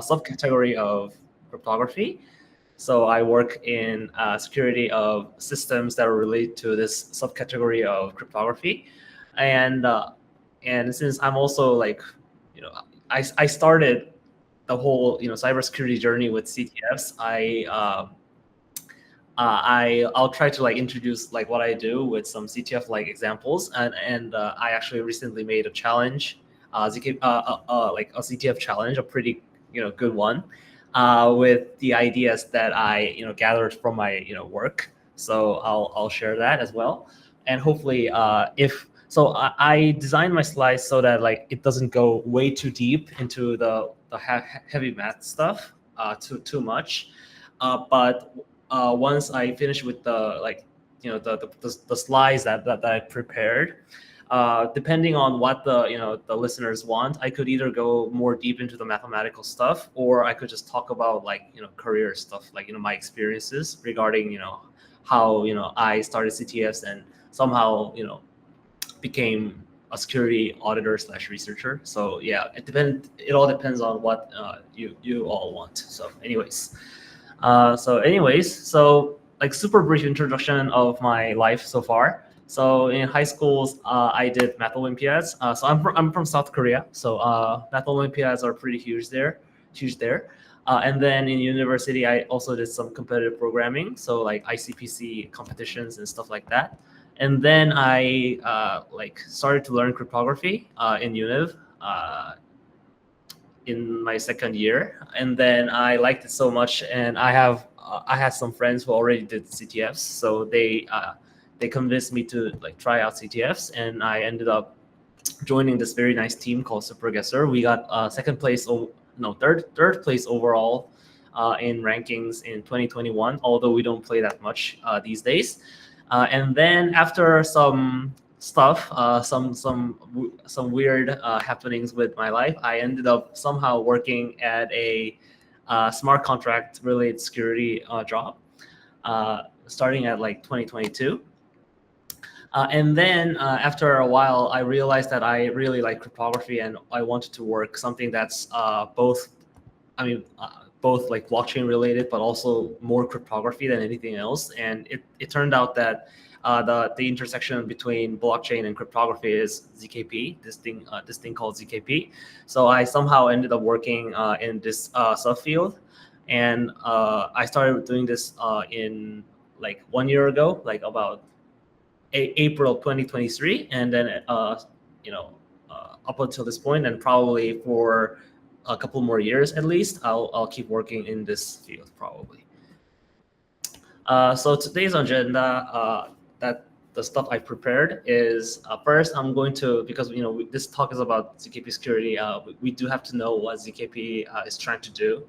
subcategory of cryptography. So I work in security of systems that are related to this subcategory of cryptography, and since I'm also like, I started the whole cybersecurity journey with CTFs. I'll try to like introduce like what I do with some CTF like examples, and I actually recently made a challenge, like a CTF challenge, a pretty good one, with the ideas that I gathered from my work. So I'll share that as well, and hopefully if so I designed my slides so that like it doesn't go way too deep into the heavy math stuff too much, but once I finish with the like the slides that I prepared, depending on what the listeners want, I could either go more deep into the mathematical stuff, or I could just talk about like career stuff, like my experiences regarding how I started CTFs and somehow became a security auditor / researcher. So yeah, it all depends on what you all want. So anyways. So like super brief introduction of my life so far. So in high schools, I did math Olympiads. So I'm from South Korea. So math Olympiads are pretty huge there. And then in university, I also did some competitive programming. So like ICPC competitions and stuff like that. And then I like started to learn cryptography in UNIV. In my second year, and then I liked it so much, and I had some friends who already did CTFs, so they convinced me to like try out CTFs, and I ended up joining this very nice team called SuperGuesser. We got third place overall in rankings in 2021, although we don't play that much these days. And then after some stuff, some weird happenings with my life, I ended up somehow working at a smart contract related security job, starting at like 2022. And then after a while, I realized that I really like cryptography, and I wanted to work something that's both like blockchain related, but also more cryptography than anything else. And it turned out that the intersection between blockchain and cryptography is ZKP, this thing called ZKP. So I somehow ended up working in this subfield, and I started doing this in like 1 year ago, like about April 2023, and then up until this point, and probably for a couple more years at least, I'll keep working in this field probably. So today's agenda, that the stuff I prepared is first I'm going to, because this talk is about ZKP security, we do have to know what ZKP is trying to do.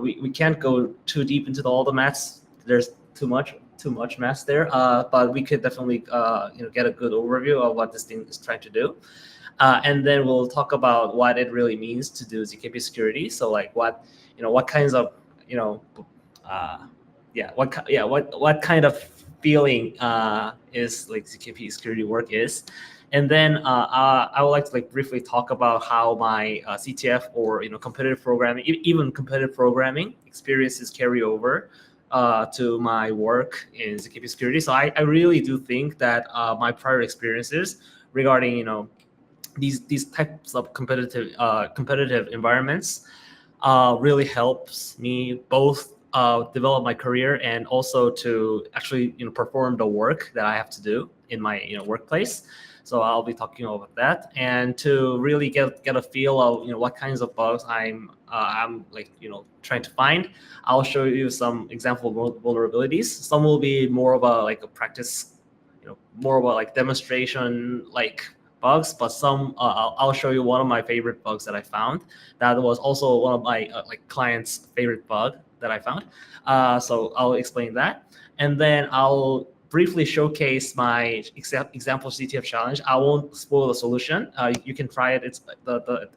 We can't go too deep into all the maths. There's too much maths there, but we could definitely get a good overview of what this thing is trying to do. And then we'll talk about what it really means to do ZKP security. So like what kinds of what kind of feeling is like ZKP security work is. And then I would like to like briefly talk about how my CTF or competitive programming, even competitive programming experiences carry over to my work in ZKP security. So I really do think that my prior experiences regarding these types of competitive environments really helps me both develop my career and also to actually perform the work that I have to do in my workplace. So I'll be talking about that, and to really get a feel of what kinds of bugs I'm like trying to find. I'll show you some example vulnerabilities. Some will be more of a practice, more of a like demonstration like bugs, but some I'll show you one of my favorite bugs that I found. That was also one of my like clients' favorite bug that I found. So I'll explain that, and then I'll briefly showcase my example CTF challenge. I won't spoil the solution. You can try it. It's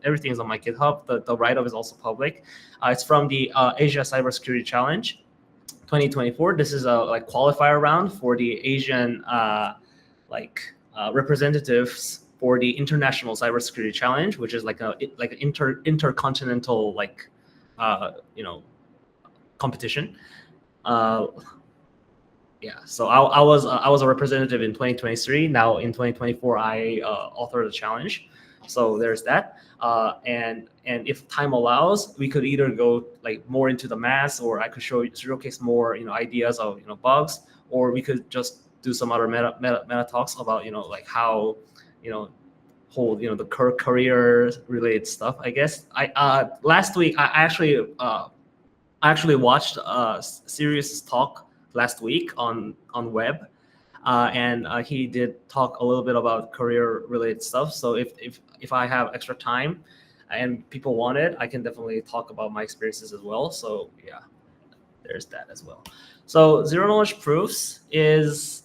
everything is on my GitHub. The write-up is also public. It's from the Asia Cybersecurity Challenge 2024. This is a like qualifier round for the Asian representatives for the International Cybersecurity Challenge, which is like an intercontinental like competition. Yeah, so I was a representative in 2023. Now in 2024, I authored a challenge. So there's that. And if time allows, we could either go like more into the math, or I could showcase more ideas of bugs, or we could just do some other meta talks about like how hold the career related stuff. I guess last week I actually watched a serious talk last week on web, and he did talk a little bit about career related stuff. So if I have extra time and people want it, I can definitely talk about my experiences as well. So yeah, there's that as well. So zero knowledge proofs is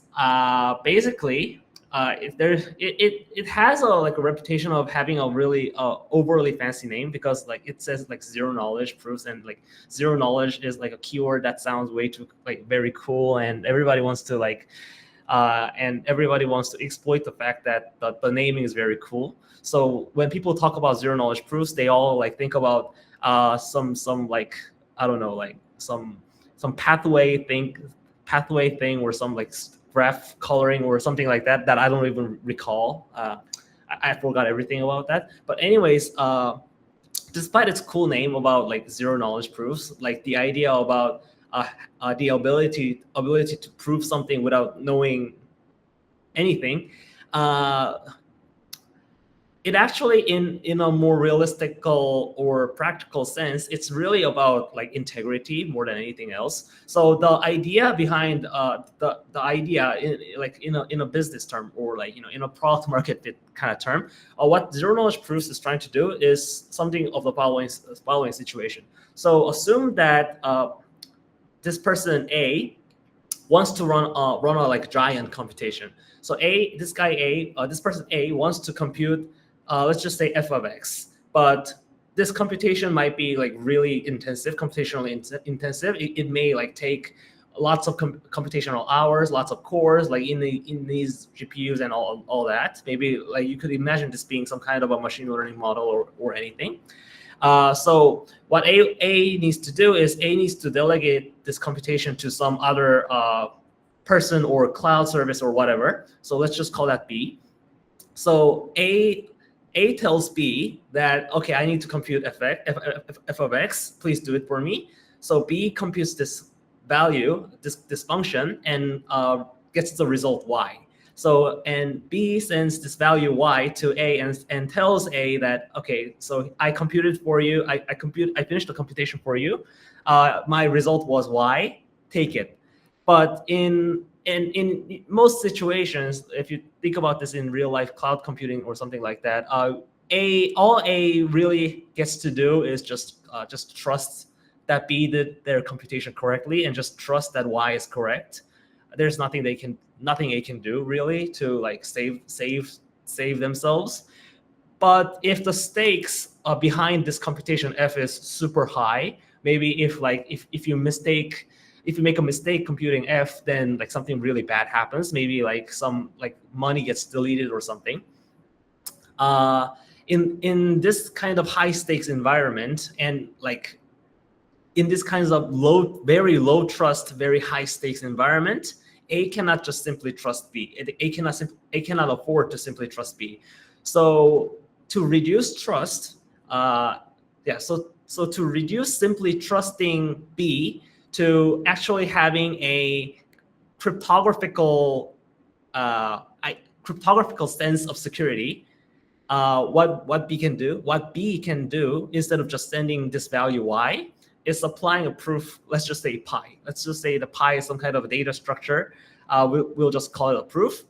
basically it has a reputation of having a really overly fancy name, because like it says like zero knowledge proofs, and like zero knowledge is like a keyword that sounds way too like very cool, and everybody wants to exploit the fact that the naming is very cool. So when people talk about zero knowledge proofs, they all like think about some like, I don't know, like some pathway thing, or some like graph coloring or something like that I don't even recall. I forgot everything about that. But anyways, despite its cool name about like zero knowledge proofs, like the idea about the ability to prove something without knowing anything, it actually, in a more realistical or practical sense, it's really about like integrity more than anything else. So the idea behind the idea in a business term, or like in a product market fit kind of term, what zero knowledge proofs is trying to do is something of the following situation. So assume that this person A wants to run a like giant computation. So this person A wants to compute, let's just say f of x, but this computation might be like really intensive, computationally intensive. It may like take lots of computational hours, lots of cores, like in these GPUs and all that. Maybe like you could imagine this being some kind of a machine learning model or anything. So what A needs to do is A needs to delegate this computation to some other person or cloud service or whatever. So let's just call that B. So A tells B that, okay, I need to compute f of x, please do it for me. So B computes this value, this function, and gets the result y. So, and B sends this value y to A and tells A that, okay, so I computed for you, I finished the computation for you. My result was y, take it. But in most situations, if you think about this in real life cloud computing or something like that, all A really gets to do is just trust that B did their computation correctly, and just trust that y is correct. There's nothing A can do really to like save themselves. But if the stakes behind this computation f is super high, maybe if you make a mistake computing f, then like something really bad happens. Maybe like some like money gets deleted or something. In this kind of high stakes environment, and like in this kinds of very low trust, very high stakes environment, A cannot just simply trust B. A cannot afford to simply trust B. So to reduce trust, so to reduce simply trusting B to actually having a cryptographical sense of security, what B can do instead of just sending this value y, is applying a proof. Let's just say pi. Let's just say the pi is some kind of a data structure. We'll just call it a proof.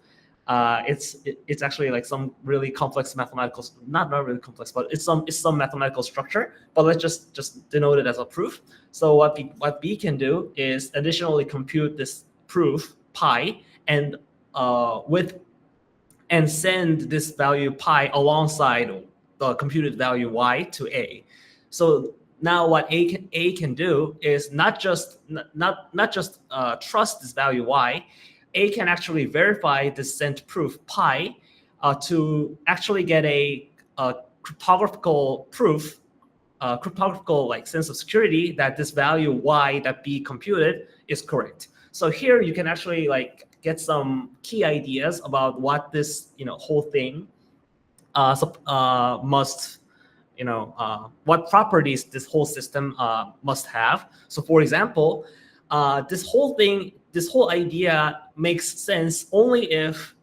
It's actually like some really complex mathematical, not really complex, but it's some mathematical structure. But let's just denote it as a proof. So what B can do is additionally compute this proof pi and send this value pi alongside the computed value y to A. So now what A can do is not just trust this value y. A can actually verify this sent proof pi to actually get a cryptographical proof cryptographical like sense of security that this value y that B computed is correct. So here you can actually like get some key ideas about what this whole thing must what properties this whole system must have. So for example, this whole idea makes sense only if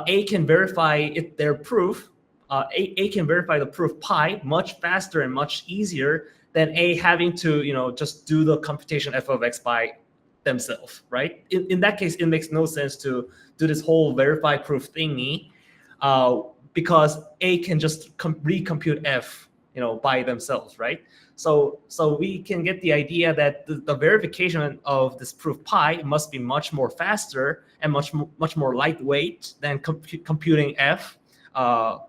A can verify their proof. A can verify the proof pi much faster and much easier than A having to just do the computation f of x by themselves, right? In that case, it makes no sense to do this whole verify proof thingy, because A can just recompute f by themselves, right? So we can get the idea that the verification of this proof pi must be much more faster and much more lightweight than computing f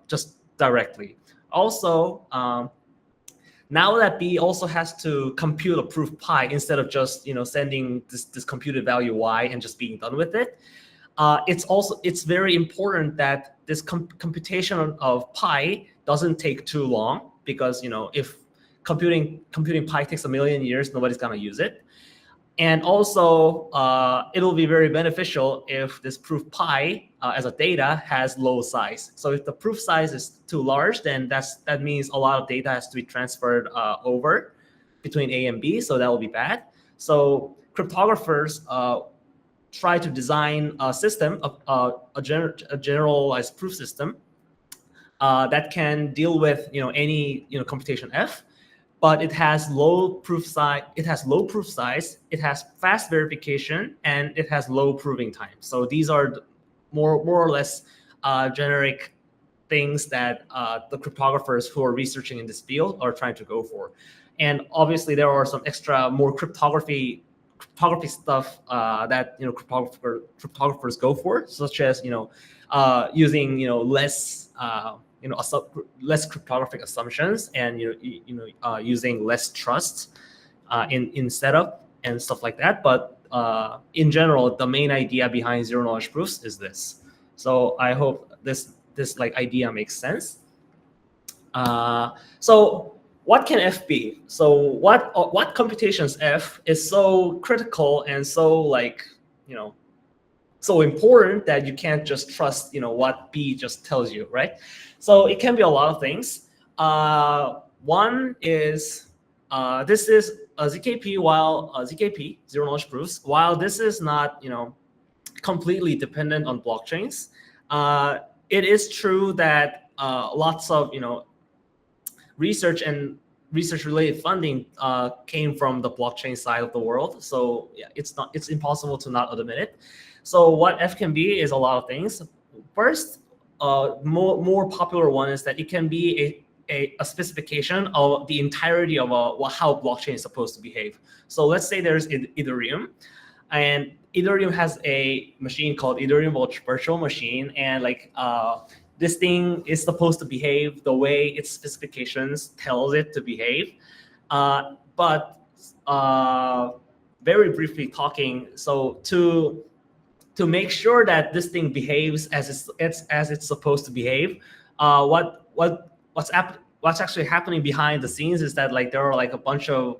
just directly. Also, now that B also has to compute a proof pi instead of just sending this computed value y and just being done with it, it's very important that this computation of pi doesn't take too long, because if computing pi takes 1,000,000 years, nobody's gonna use it. And also, it'll be very beneficial if this proof pi as a data has low size. So if the proof size is too large, then that means a lot of data has to be transferred over between A and B. So that will be bad. So cryptographers try to design a system, a generalized proof system that can deal with any computation f, but it has low proof size. It has fast verification, and it has low proving time. So these are more or less generic things that the cryptographers who are researching in this field are trying to go for. And obviously, there are some extra more cryptography stuff that cryptographers go for, such as using less less cryptographic assumptions, and using less trust in setup and stuff like that. But in general, the main idea behind zero knowledge proofs is this. So I hope this like idea makes sense. So what can f be? So what computations f is so critical and so like so important that you can't just trust what B just tells you, right? So it can be a lot of things. One is this is a ZKP, while ZKP, zero knowledge proofs, while this is not completely dependent on blockchains. It is true that lots of research and research-related funding came from the blockchain side of the world. So yeah, it's impossible to not admit it. So what F can be is a lot of things. First, more popular one is that it can be a specification of the entirety of how blockchain is supposed to behave. So let's say there's Ethereum, and Ethereum has a machine called Ethereum Virtual Machine, and like this thing is supposed to behave the way its specifications tells it to behave. But very briefly talking, so to make sure that this thing behaves as it's supposed to behave, what's actually happening behind the scenes is that like there are like a bunch of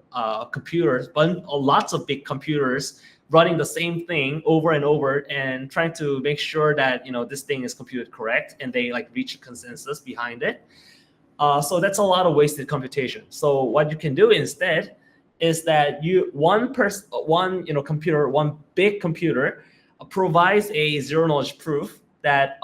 computers, lots of big computers running the same thing over and over and trying to make sure that this thing is computed correct, and they like reach a consensus behind it. So that's a lot of wasted computation. So what you can do instead is that one big computer provides a zero knowledge proof that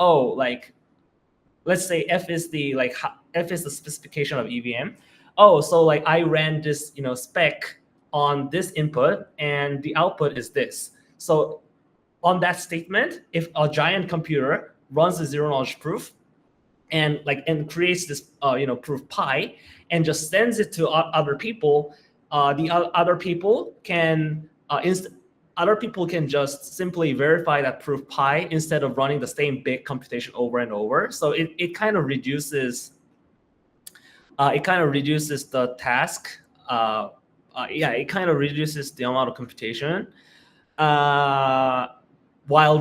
let's say f is the specification of EVM. So like I ran this spec on this input, and the output is this. So on that statement, if a giant computer runs a zero knowledge proof and creates this proof pi and just sends it to other people, the other people can just simply verify that proof pi instead of running the same big computation over and over. So it kind of reduces the task. It kind of reduces the amount of computation while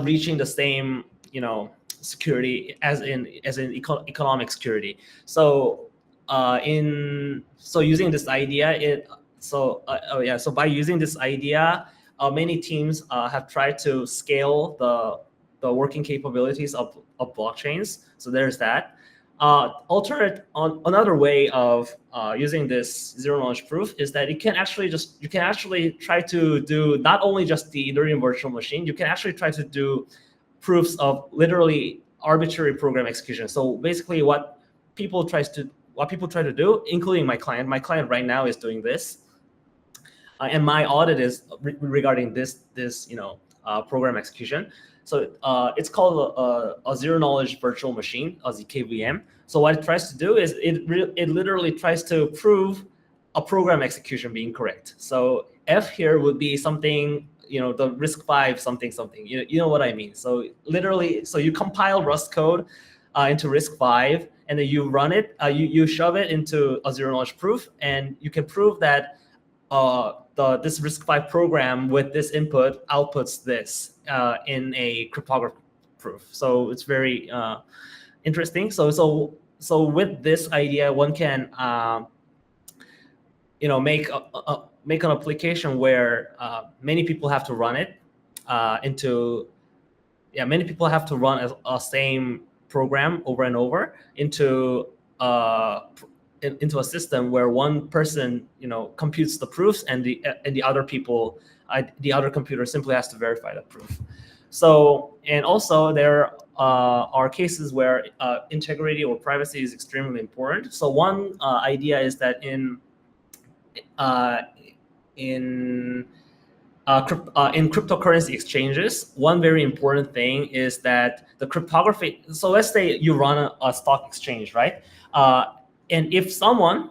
reaching the same security as in economic security. So using this idea, so by using this idea, many teams have tried to scale the working capabilities of blockchains. So there's that. Another way of using this zero knowledge proof is that you can actually try to do not only just the learning virtual machine. You can actually try to do proofs of literally arbitrary program execution. So basically, what people try to do, including my client. My client right now is doing this, and my audit is regarding this program execution. So it's called a zero knowledge virtual machine, a ZKVM. So what it tries to do is it literally tries to prove a program execution being correct. So F here would be something, the RISC-V something. You know what I mean. So literally, so you compile Rust code into RISC-V, and then you run it. You shove it into a zero knowledge proof, and you can prove that this RISC-V program with this input outputs this in a cryptographic proof. So it's very interesting. So with this idea, one can make an application where many people have to run it many people have to run a same program over and over into a system where one person computes the proofs, and the other people, the other computer simply has to verify the proof. So, and also there are cases where integrity or privacy is extremely important. So one idea is that in cryptocurrency exchanges, one very important thing is that the cryptography. So let's say you run a stock exchange, right? And if someone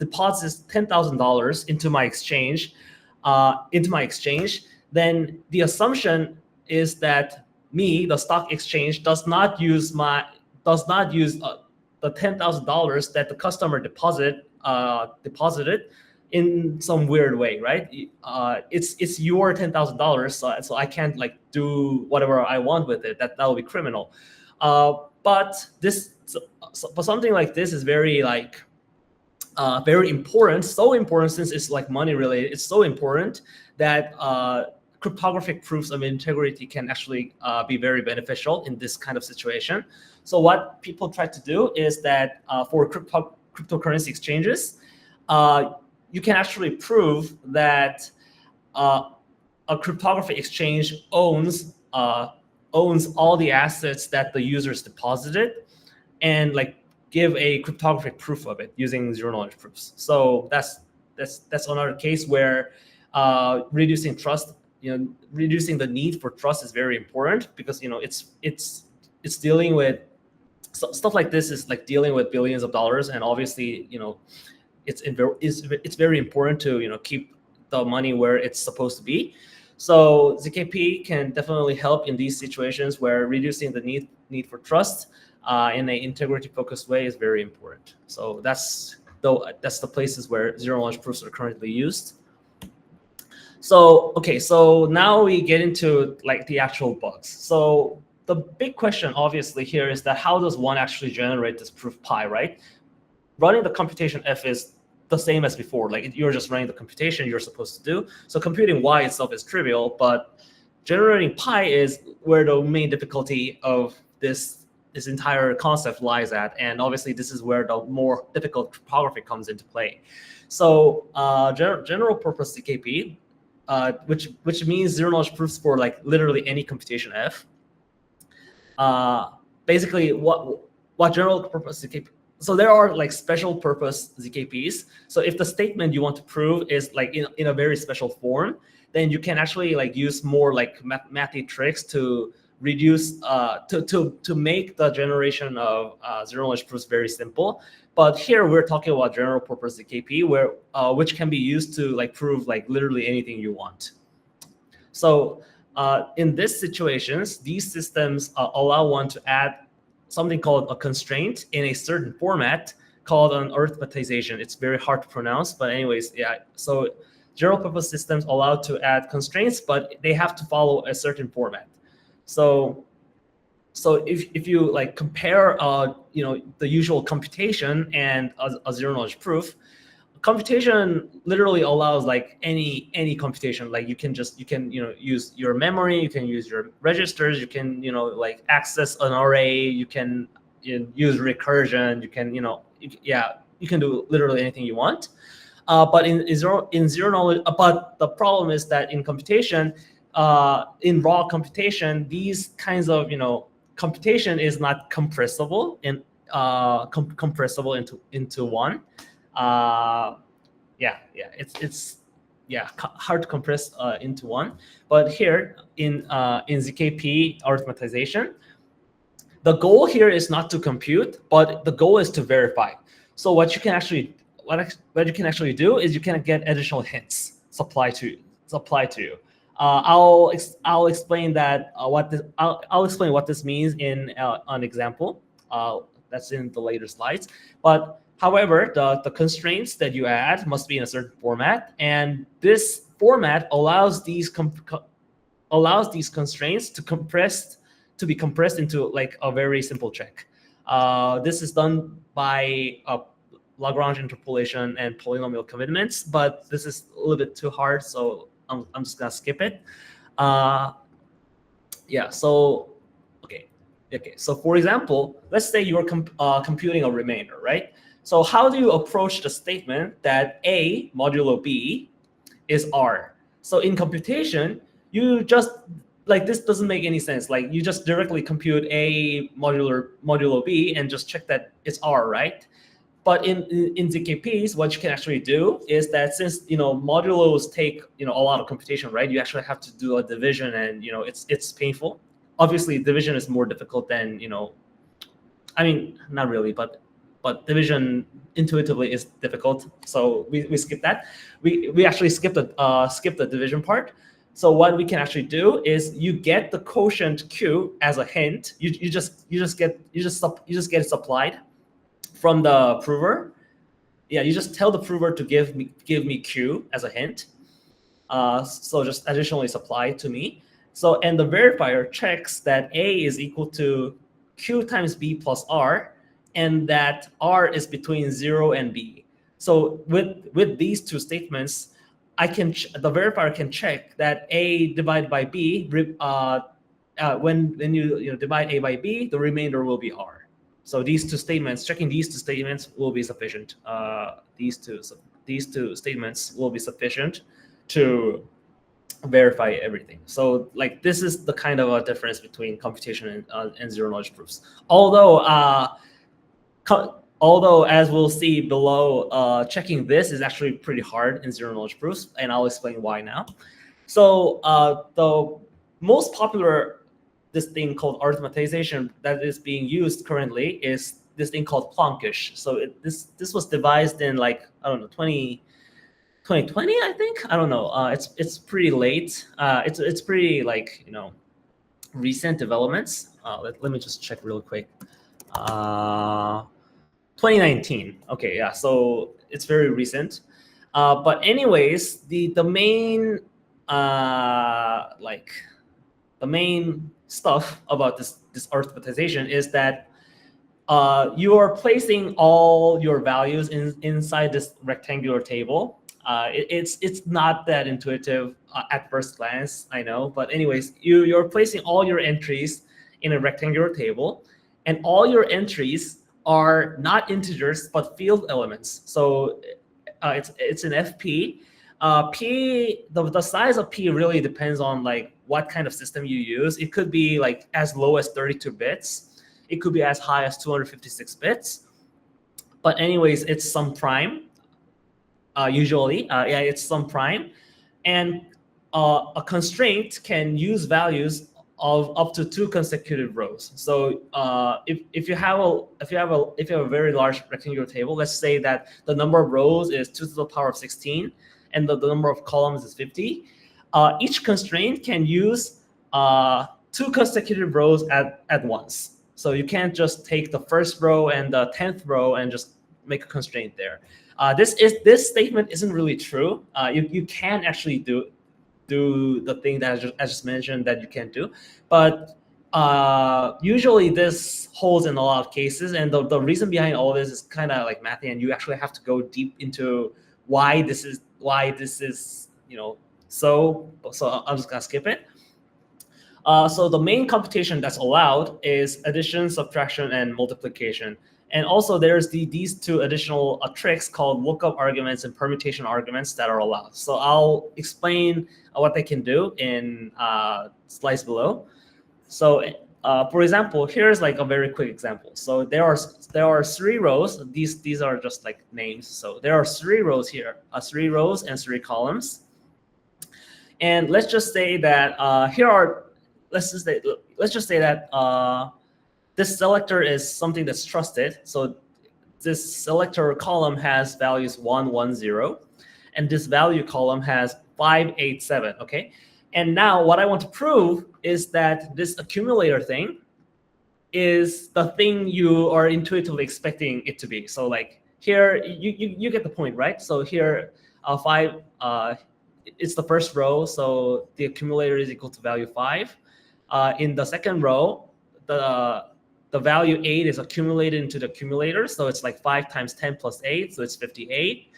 deposits $10,000 into my exchange, then the assumption is that the stock exchange, does not use the $10,000 that the customer deposited in some weird way, right? It's your $10,000, so I can't do whatever I want with it. That will be criminal. But something like this is very very important. So important, since it's money related. It's so important that cryptographic proofs of integrity can actually be very beneficial in this kind of situation. So what people try to do is that for cryptocurrency exchanges, you can actually prove that a cryptographic exchange owns all the assets that the users deposited, and give a cryptographic proof of it using zero knowledge proofs. So that's another case where reducing trust, reducing the need for trust is very important, because it's dealing with stuff like this, is dealing with billions of dollars, and obviously it's very important to keep the money where it's supposed to be. So ZKP can definitely help in these situations where reducing the need for trust in an integrity focused way is very important. So that's the places where zero knowledge proofs are currently used. So okay, so now we get into the actual bugs. So the big question obviously here is that how does one actually generate this proof pi, right? Running the computation F is the same as before. You're just running the computation you're supposed to do. So computing Y itself is trivial, but generating pi is where the main difficulty of this entire concept lies at. And obviously this is where the more difficult cryptography comes into play. So general purpose ZKP, which means zero knowledge proofs for literally any computation F. Basically what general purpose ZKP. So there are special purpose ZKPs. So if the statement you want to prove is in a very special form, then you can actually use more mathy tricks to reduce to make the generation of zero knowledge proofs very simple. But here we're talking about general purpose ZKP, where which can be used to prove literally anything you want. So in these situations, these systems allow one to add something called a constraint in a certain format called an arithmetization. It's very hard to pronounce, but anyways, yeah. So general purpose systems allow to add constraints, but they have to follow a certain format. So So if you like compare the usual computation and a zero knowledge proof, computation literally allows like any computation. Like you can use your memory, you can use your registers, you can like access an array, you can use recursion, you can you can do literally anything you want. But in zero knowledge, but the problem is that in computation, in raw computation, these kinds of computation is not compressible and compressible into one. It's hard to compress into one. But here in ZKP arithmetization, the goal here is not to compute, but the goal is to verify. So what you can actually do is you can get additional hints supplied to you. I'll explain that I'll explain what this means in an example that's in the later slides. But however, the constraints that you add must be in a certain format, and this format allows these constraints to be compressed into like a very simple check. This is done by Lagrange interpolation and polynomial commitments, but this is a little bit too hard, so I'm just gonna skip it. So so for example, let's say you're computing a remainder, right? So how do you approach the statement that A modulo B is R? So in computation, you just like, this doesn't make any sense. Like you just directly compute A modulo B and just check that it's R, right? But in ZKPs, what you can actually do is that since modulos take a lot of computation, right? You actually have to do a division, and it's painful. Obviously, division is more difficult than I mean, not really, but division intuitively is difficult. So we skip that. We actually skip the division part. So what we can actually do is you get the quotient Q as a hint. You just get it supplied from the prover. Yeah, you just tell the prover to give me Q as a hint. So just additionally supply to me. So, and the verifier checks that A is equal to Q times B plus R, and that R is between 0 and B. So with these two statements, the verifier can check that A divided by B, when you divide A by B, the remainder will be R. So checking these two statements will be sufficient. These two statements will be sufficient to verify everything. So like this is the kind of a difference between computation and zero knowledge proofs. Although as we'll see below, checking this is actually pretty hard in zero knowledge proofs, and I'll explain why now. So the most popular this thing called arithmetization that is being used currently is this thing called Plonkish. So this was devised in like, I don't know, 2020, I think. I don't know. It's pretty late. It's pretty like recent developments. Let me just check real quick. 2019. Okay, yeah. So it's very recent. But anyways, the main the main stuff about this arithmetization is that you are placing all your values inside this rectangular table. It's not that intuitive at first glance, I know, but anyways, you're placing all your entries in a rectangular table, and all your entries are not integers but field elements. So it's an FP. The size of P really depends on like what kind of system you use. It could be like as low as 32 bits. It could be as high as 256 bits. But anyways, it's some prime. Usually, it's some prime, and a constraint can use values of up to 2 consecutive rows. So if you have a very large rectangular table, let's say that the number of rows is 2 to the power of 16, and the number of columns is 50. Each constraint can use 2 consecutive rows at once. So you can't just take the first row and the 10th row and just make a constraint there. This statement isn't really true. You can actually do the thing that I just mentioned that you can't do, but usually this holds in a lot of cases, and the reason behind all this is kind of like mathy, and you actually have to go deep into why this is so I'm just gonna skip it. So the main computation that's allowed is addition, subtraction, and multiplication. And also there's these two additional tricks called lookup arguments and permutation arguments that are allowed. So I'll explain what they can do in slides below. So for example, here's like a very quick example. So there are 3 rows. These are just like names. So there are 3 rows here, 3 rows and 3 columns. And let's just say that let's just say that this selector is something that's trusted. So this selector column has values 1, 1, 0, and this value column has 5, 8, 7. Okay. And now what I want to prove is that this accumulator thing is the thing you are intuitively expecting it to be. So like here, you get the point, right? So here, 5, it's the first row. So the accumulator is equal to value 5. In the second row, the value 8 is accumulated into the accumulator. So it's like 5 times 10 plus 8. So it's 58.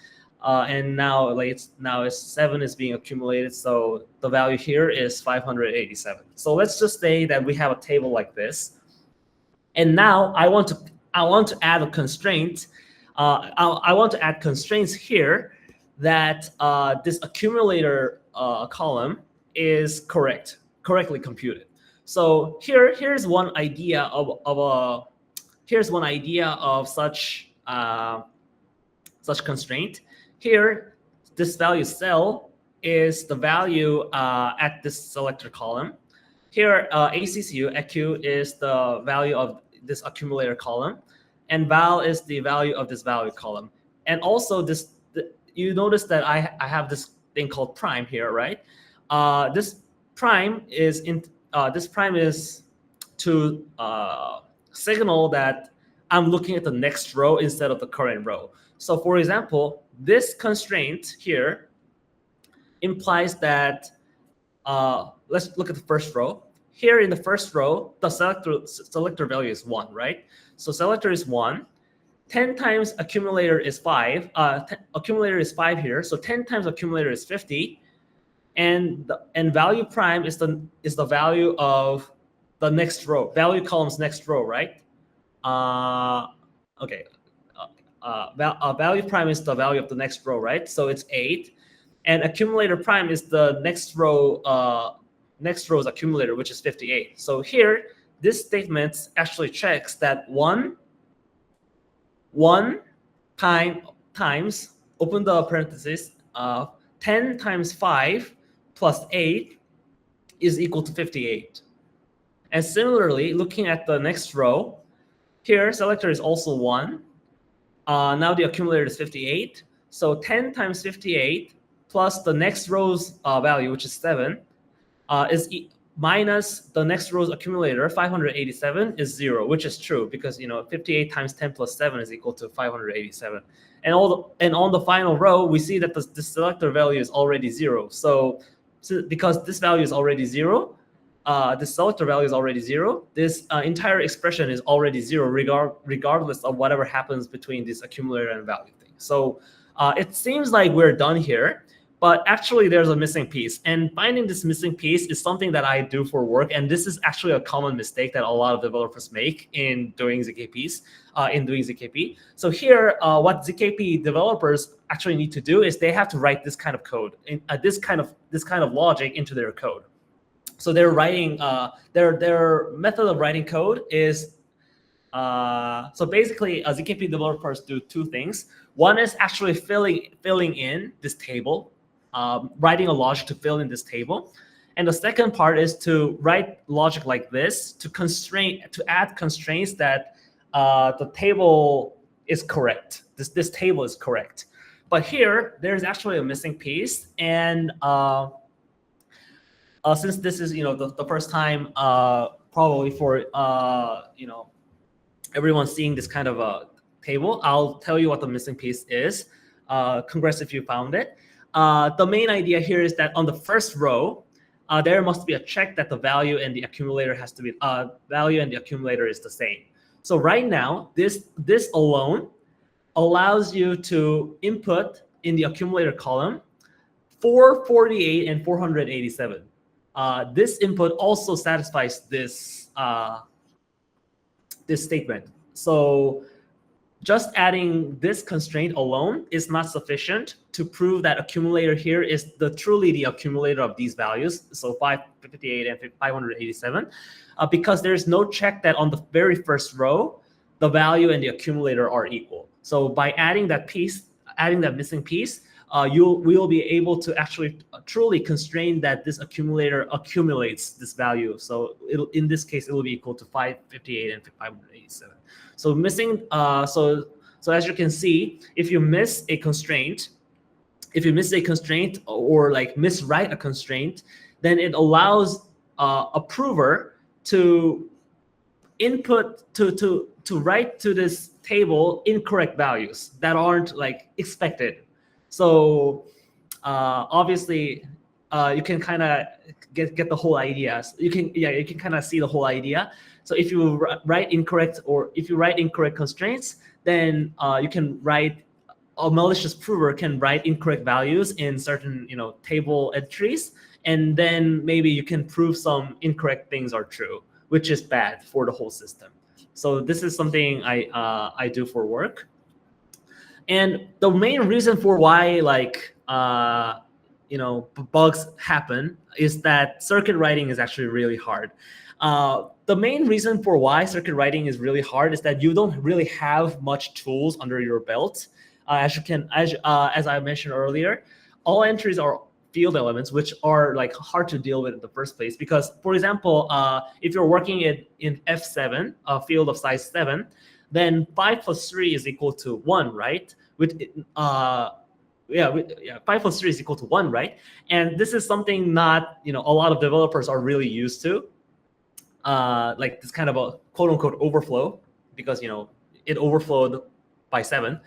And now it's 7 is being accumulated, so the value here is 587. So let's just say that we have a table like this, and now I want to add a constraint. I want to add constraints here that this accumulator column is correctly computed. So here's one idea of such constraint. Here, this value cell is the value at this selector column. Here, AQ is the value of this accumulator column, and val is the value of this value column. And also, you notice that I have this thing called prime here, right? This prime is to signal that I'm looking at the next row instead of the current row. So for example, this constraint here implies that, let's look at the first row. Here in the first row, the selector value is 1, right? So selector is 1. 10 times accumulator is 5. Accumulator is 5 here. So 10 times accumulator is 50. And value prime is the value of the next row, value column's next row, right? Okay. Value prime is the value of the next row, right? So it's 8, and accumulator prime is the next row's accumulator, which is 58. So here, this statement actually checks that 1 times, open the parentheses, 10 times 5 plus 8 is equal to 58. And similarly, looking at the next row, here selector is also 1. Now the accumulator is 58. So 10 times 58 plus the next row's value, which is 7, is minus the next row's accumulator, 587, is 0, which is true because 58 times 10 plus 7 is equal to 587. And on the final row, we see that the selector value is already 0. So because this value is already 0, the selector value is already 0. This entire expression is already 0, regardless of whatever happens between this accumulator and value thing. So it seems like we're done here, but actually there's a missing piece. And finding this missing piece is something that I do for work. And this is actually a common mistake that a lot of developers make in doing ZKPs, So here, what ZKP developers actually need to do is they have to write this kind of code, this kind of logic into their code. So they're writing their method of writing code is so basically ZKP developers do 2 things. One is actually filling in this table, writing a logic to fill in this table, and the second part is to write logic like this to add constraints that the table is correct. This table is correct, but here there's actually a missing piece, and since this is the first time probably for everyone seeing this kind of a table, I'll tell you what the missing piece is. Congrats if you found it. The main idea here is that on the first row, there must be a check that the value and the accumulator has to be value and the accumulator is the same. So right now, this alone allows you to input in the accumulator column 448 and 487. This input also satisfies this this statement. So just adding this constraint alone is not sufficient to prove that accumulator here is truly the accumulator of these values, so 558 and 587, because there's no check that on the very first row, the value and the accumulator are equal. So by adding that piece, adding that missing piece, we will be able to actually truly constrain that this accumulator accumulates this value. So in this case, it will be equal to 558 and 587. So missing, so as you can see, if you miss a constraint, or like miswrite a constraint, then it allows a prover to input to write to this table incorrect values that aren't like expected. So obviously you can kind of get the whole idea. You can kind of see the whole idea. So if you write incorrect, or if you write incorrect constraints, then you can write, a malicious prover can write incorrect values in certain table entries, and then maybe you can prove some incorrect things are true, which is bad for the whole system. So this is something I do for work. And the main reason for why bugs happen is that circuit writing is actually really hard. The main reason for why circuit writing is really hard is that you don't really have much tools under your belt. As I mentioned earlier, all entries are field elements, which are like hard to deal with in the first place. Because, for example, if you're working in F7, a field of size 7, then 5 plus 3 is equal to 1, right? 5 plus 3 is equal to 1, right? And this is something not a lot of developers are really used to. Like this kind of a quote unquote overflow, because it overflowed by 7,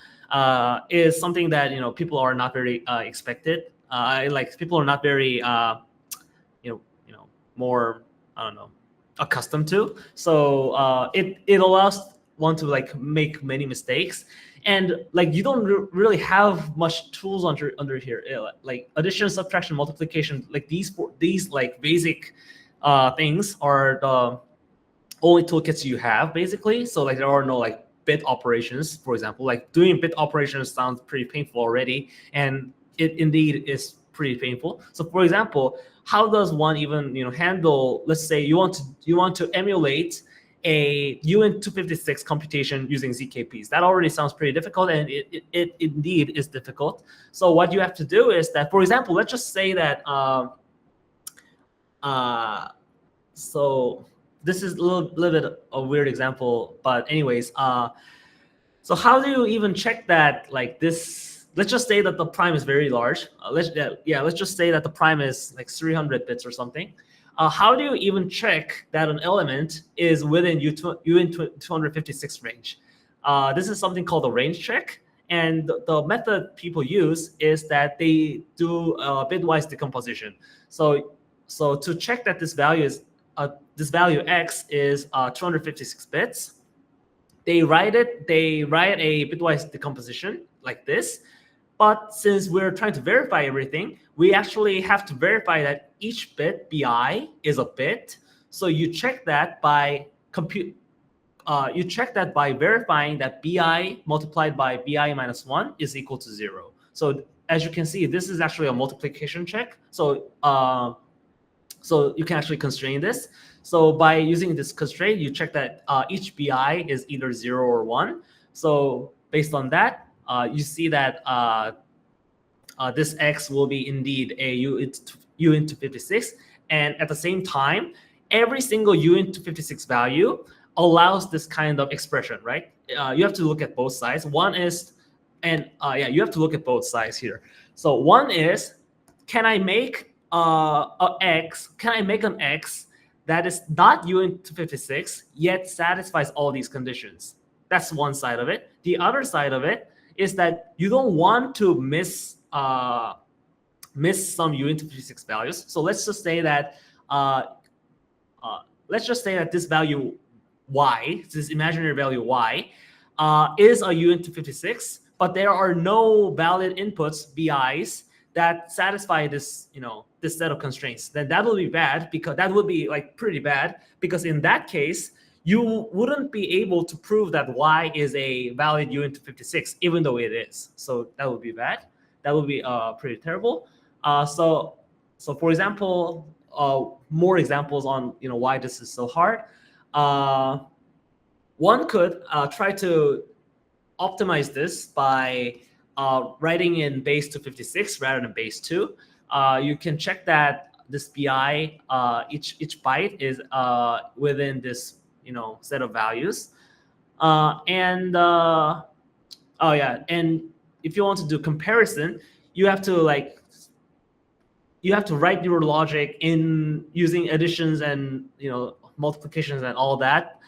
is something that people are not very expected. Like people are not very more, I don't know, accustomed to. So it allows one to like make many mistakes, and like you don't really have much tools under here, like addition, subtraction, multiplication. Like these like basic things are the only toolkits you have, basically. So like there are no like bit operations, for example. Like doing bit operations sounds pretty painful already, and it indeed is pretty painful. So for example, how does one even handle, let's say you want to emulate a UVT-256 computation using ZKPs? That already sounds pretty difficult, and it indeed is difficult. So what you have to do is that, for example, let's just say that so this is a little bit a weird example, but anyways, so how do you even check that like this? Let's just say that the prime is very large. Let's just say that the prime is like 300 bits or something. How do you even check that an element is within UVT-256 range? This is something called a range check. And the method people use is that they do bitwise decomposition. So to check that this value x is 256 bits, they write a bitwise decomposition like this. But since we're trying to verify everything, we actually have to verify that each bit bi is a bit. So you check that by verifying that bi multiplied by bi minus 1 is equal to 0. So as you can see, this is actually a multiplication check. So you can actually constrain this. So by using this constraint, you check that each bi is either 0 or 1. So based on that, you see that this x will be indeed a UVT-256, and at the same time, every single UVT-256 value allows this kind of expression, right? You have to look at both sides. One is, you have to look at both sides here. So one is, can I make an x that is not UVT-256 yet satisfies all these conditions? That's one side of it. The other side of it is that you don't want to miss some UVT-56 values. So let's just say that this value y, this imaginary value y, is a UVT-56, but there are no valid inputs BIs that satisfy this, this set of constraints. Then that will be bad, because that would be like pretty bad, because in that case you wouldn't be able to prove that y is a valid UVT-56, even though it is. So that would be bad. That would be pretty terrible. So for example, more examples on why this is so hard. One could try to optimize this by writing in base 256 rather than base 2. You can check that this BI, each byte is within this set of values. And if you want to do comparison, you have to write your logic in using additions and multiplications and all that,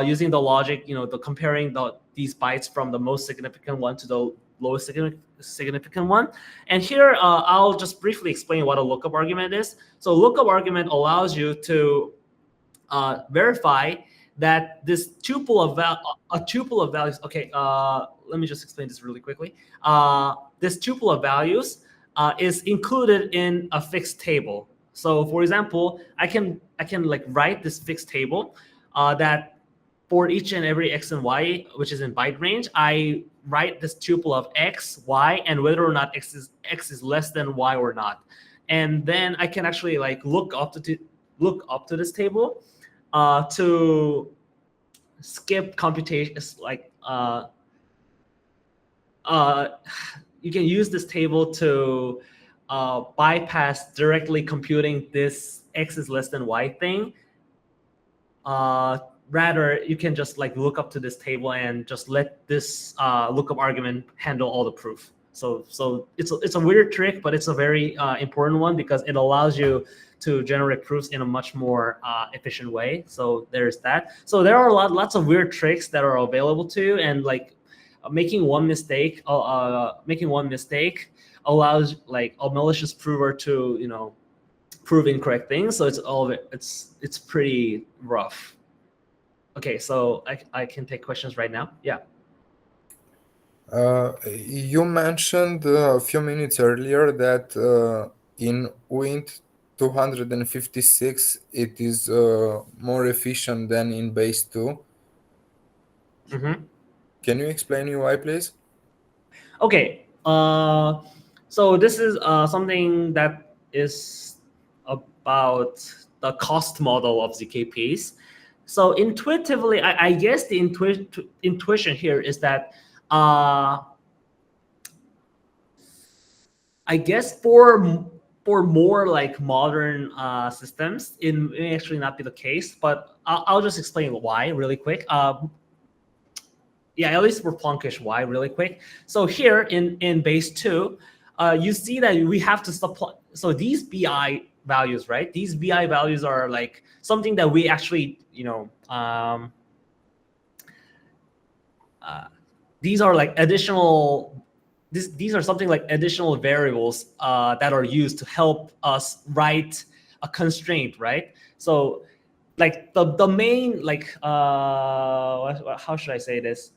using the logic, the comparing these bytes from the most significant one to the lowest significant one. And here I'll just briefly explain what a lookup argument is. So lookup argument allows you to verify that this tuple of values. Okay, let me just explain this really quickly. This tuple of values is included in a fixed table. So for example, I can like write this fixed table that for each and every x and y, which is in byte range, I write this tuple of x, y, and whether or not x is less than y or not. And then I can actually like look up to this table to skip computations. Like you can use this table to bypass directly computing this x is less than y thing. Rather, you can just like look up to this table and just let this lookup argument handle all the proof. So it's a weird trick, but it's a very important one, because it allows you to generate proofs in a much more efficient way. So there's that. So there are lots of weird tricks that are available to you, and like making one mistake allows like a malicious prover to prove incorrect things. So it's pretty rough. Okay, so I can take questions right now. Yeah. You mentioned a few minutes earlier that in Wint 256 it is more efficient than in base 2. Mm-hmm. Can you explain me why, please? Okay. So this is something that is about the cost model of ZKPs. So intuitively, I guess the intuition here is that I guess for more like modern systems, it may actually not be the case, but I'll just explain why really quick. Yeah, at least for Plonkish why really quick. So here in base 2, you see that we have to supply. So these BI values, right? These BI values are like something that we actually, these are like additional. These are something like additional variables that are used to help us write a constraint, right? So like the main like how should I say this?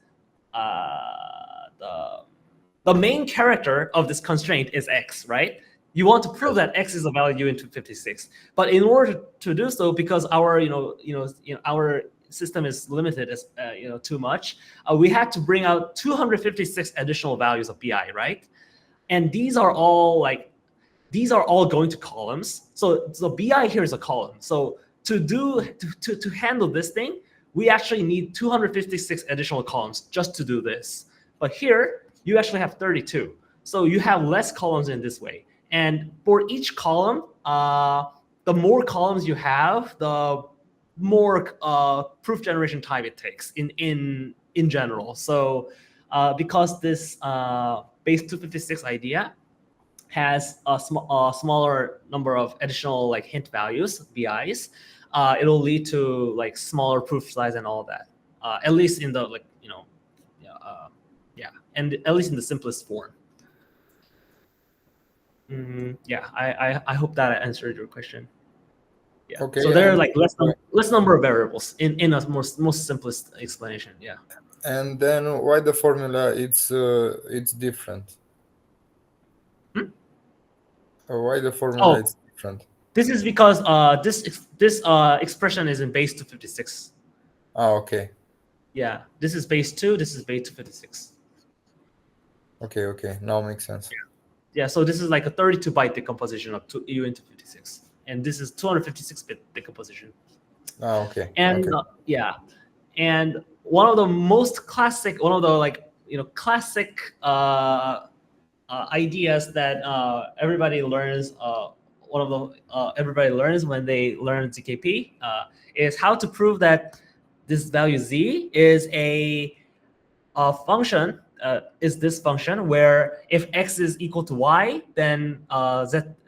The main character of this constraint is x, right? You want to prove that x is a valid UVT-56, but in order to do so, because our our system is limited as too much, we had to bring out 256 additional values of BI, right? And these are all going to columns. So BI here is a column. So to handle this thing, we actually need 256 additional columns just to do this. But here, you actually have 32. So you have less columns in this way. And for each column, the more columns you have, the more proof generation time it takes in general. So because this base 256 idea has a smaller number of additional like hint values, BIs, it'll lead to like smaller proof size and all that. At least in the and at least in the simplest form. Yeah, I hope that answered your question. Yeah. Okay, So there are and like less number of variables in a most simplest explanation. Yeah. then why the formula it's different? Hmm? Why the formula Oh, is different? this is because this expression is in base 256. Okay. Yeah, this is base 2. This is base 256. Okay, now makes sense. Yeah, so this is like a 32-byte decomposition of U into 56, and this is 256-bit decomposition. Okay. And yeah, and one of the most classic, one of the classic ideas that everybody learns. One of the everybody learns when they learn ZKP is how to prove that this value z is a function. Is this function where if x is equal to y, then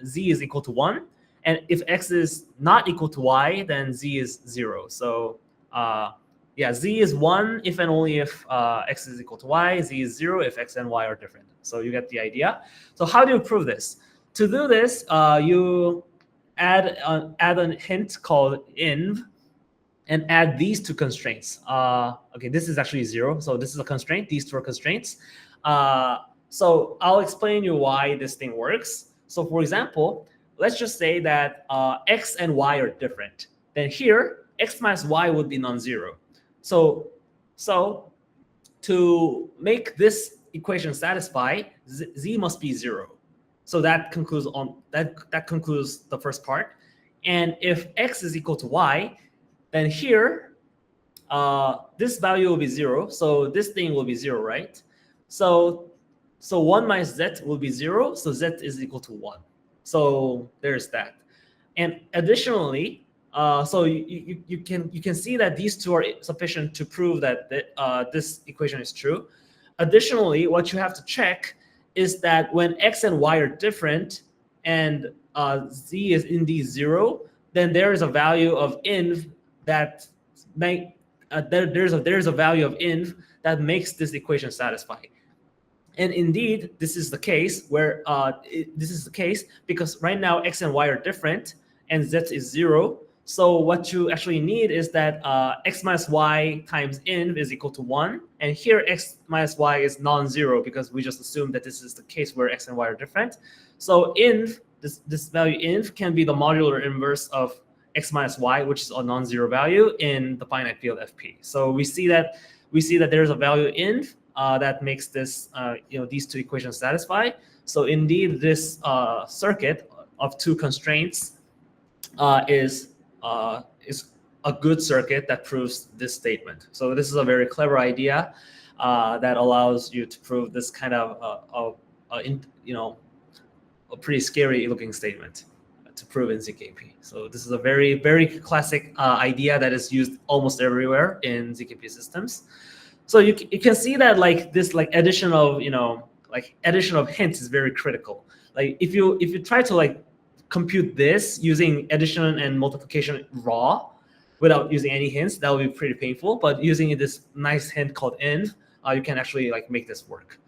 z is equal to 1, and if x is not equal to y, then z is 0. So yeah, z is 1 if and only if x is equal to y, z is 0 if x and y are different. So you get the idea. So how do you prove this? To do this, you add a hint called inv, and add these two constraints. Okay, this is actually 0, so this is a constraint. These two are constraints. So I'll explain you why this thing works. So for example, let's just say that x and y are different. Then here, x minus y would be non-zero. So to make this equation satisfy, z must be 0. So that concludes that concludes the first part. And if x is equal to y, then here, this value will be 0. So this thing will be 0, right? So 1 minus z will be 0. So z is equal to 1. So there's that. And additionally, so you can see that these two are sufficient to prove that this equation is true. Additionally, what you have to check is that when x and y are different and z is indeed 0, then there is a value of inv that there's a value of inv that makes this equation satisfy. And indeed, this is the case where this is the case because right now x and y are different and z is 0. So what you actually need is that x minus y times inv is equal to 1. And here x minus y is non-zero because we just assumed that this is the case where x and y are different. So inv, this value inv can be the modular inverse of x minus y, which is a non-zero value in the finite field FP. So we see that there's a value inv that makes this these two equations satisfy. So indeed, this circuit of two constraints is a good circuit that proves this statement. So this is a very clever idea that allows you to prove this kind of a pretty scary looking statement to prove in ZKP. So this is a very, very classic idea that is used almost everywhere in ZKP systems. So you can see that this addition of addition of hints is very critical. Like if you try to compute this using addition and multiplication raw without using any hints, that would be pretty painful. But using this nice hint called inv, you can actually make this work.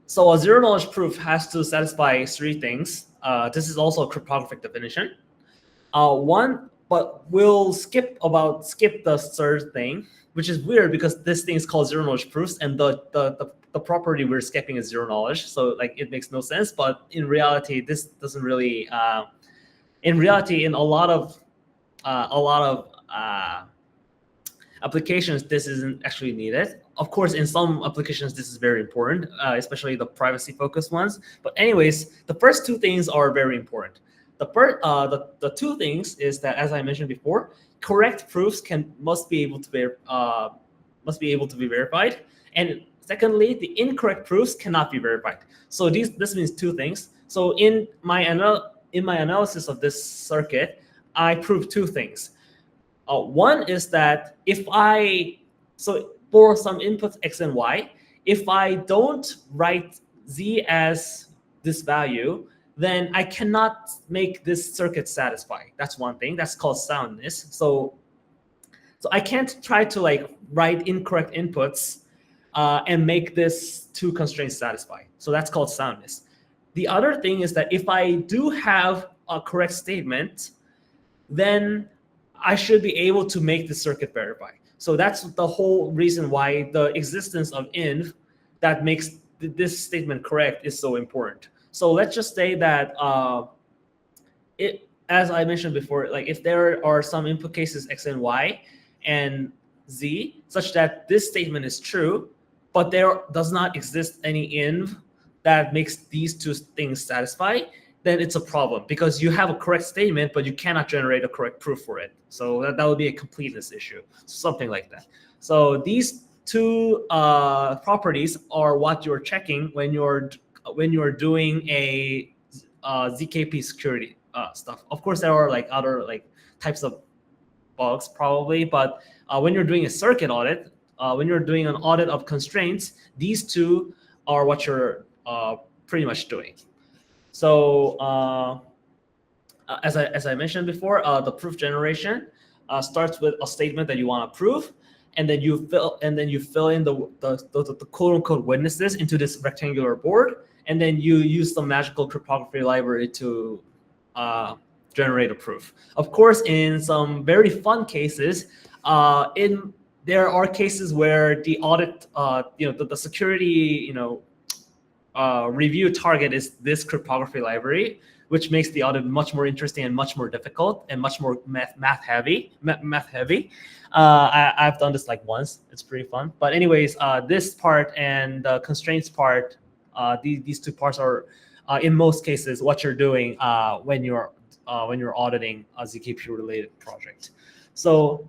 So a zero knowledge proof has to satisfy three things. This is also a cryptographic definition. But we'll skip the third thing, which is weird because this thing is called zero knowledge proofs, and the property we're skipping is zero knowledge. So it makes no sense. But in reality, this doesn't really. In reality, in a lot of applications, this isn't actually needed. Of course, in some applications, this is very important, especially the privacy-focused ones. But anyways, the first two things are very important. The two things is that, as I mentioned before, correct proofs must be able to be verified, and secondly, the incorrect proofs cannot be verified. So this means two things. So in my analysis of this circuit, I proved two things. One is that for some inputs x and y, if I don't write z as this value, then I cannot make this circuit satisfy. That's one thing. That's called soundness. So I can't try to write incorrect inputs and make this two constraints satisfy. So that's called soundness. The other thing is that if I do have a correct statement, then I should be able to make the circuit verify. So that's the whole reason why the existence of inv that makes this statement correct is so important. So let's just say that as I mentioned before, like if there are some input cases x and y and z such that this statement is true, but there does not exist any inv that makes these two things satisfy, then it's a problem because you have a correct statement, but you cannot generate a correct proof for it. So that would be a completeness issue, something like that. So these two properties are what you're checking when you're doing a ZKP security stuff. Of course, there are like other like types of bugs probably, but when you're doing a circuit audit, when you're doing an audit of constraints, these two are what you're pretty much doing. So as I mentioned before, the proof generation starts with a statement that you want to prove, and then you fill in the quote unquote witnesses into this rectangular board, and then you use the magical cryptography library to generate a proof. Of course, in some very fun cases, there are cases where the audit, the security, review target is this cryptography library, which makes the audit much more interesting and much more difficult and much more math heavy. I've done this like once. It's pretty fun. But anyways, this part and the constraints part, these two parts are in most cases what you're doing when you're auditing a ZKP related project. So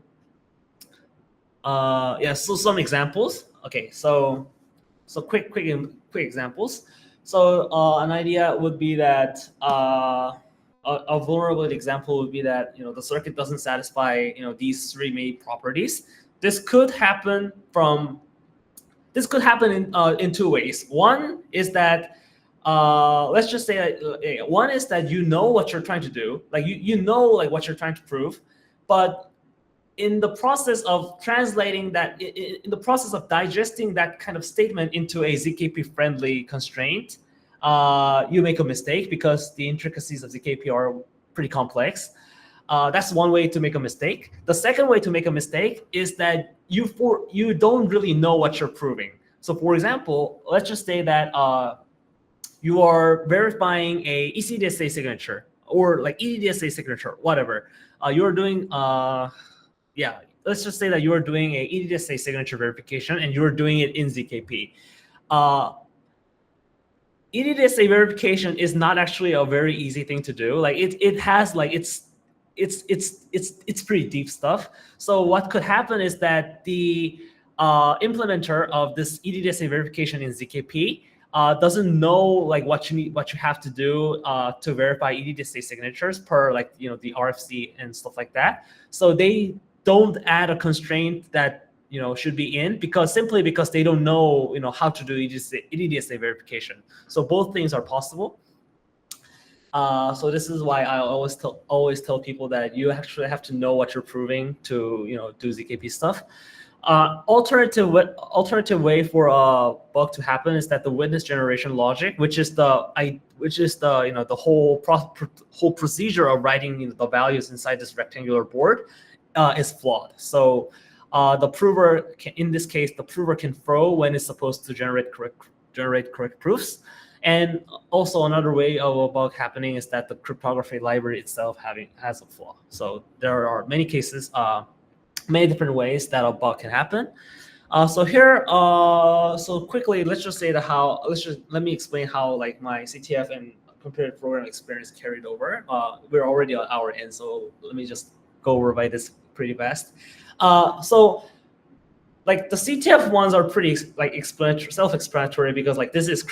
so some examples. Okay, so quick examples. So an idea would be that a vulnerability example would be that the circuit doesn't satisfy these three main properties. This could happen in two ways. One is that let's just say one is that what you're trying to do, like like what you're trying to prove, but in the process of translating that, in the process of digesting that kind of statement into a ZKP-friendly constraint, you make a mistake because the intricacies of ZKP are pretty complex. That's one way to make a mistake. The second way to make a mistake is that you don't really know what you're proving. So for example, let's just say that you are verifying a ECDSA signature or like EDDSA signature, whatever. You're doing let's just say that you are doing a EDDSA signature verification and you're doing it in ZKP. EDDSA verification is not actually a very easy thing to do. Like it has like it's pretty deep stuff. So what could happen is that the implementer of this EDDSA verification in ZKP doesn't know like what you have to do to verify EDDSA signatures per like the RFC and stuff like that. So they don't add a constraint that should be in simply because they don't know how to do EDDSA verification. So both things are possible. So this is why I always tell people that you actually have to know what you're proving to do ZKP stuff. Alternative way for a bug to happen is that the witness generation logic, which is the whole procedure of writing the values inside this rectangular board, is flawed. So the prover in this case, the prover can throw when it's supposed to generate correct proofs. And also another way of a bug happening is that the cryptography library itself has a flaw. So there are many cases, many different ways that a bug can happen. So here, so quickly, let's just say let me explain how like my CTF and computer program experience carried over. We're already an hour in, so let me just go over by this pretty fast. So like the CTF ones are pretty like self-explanatory because like this is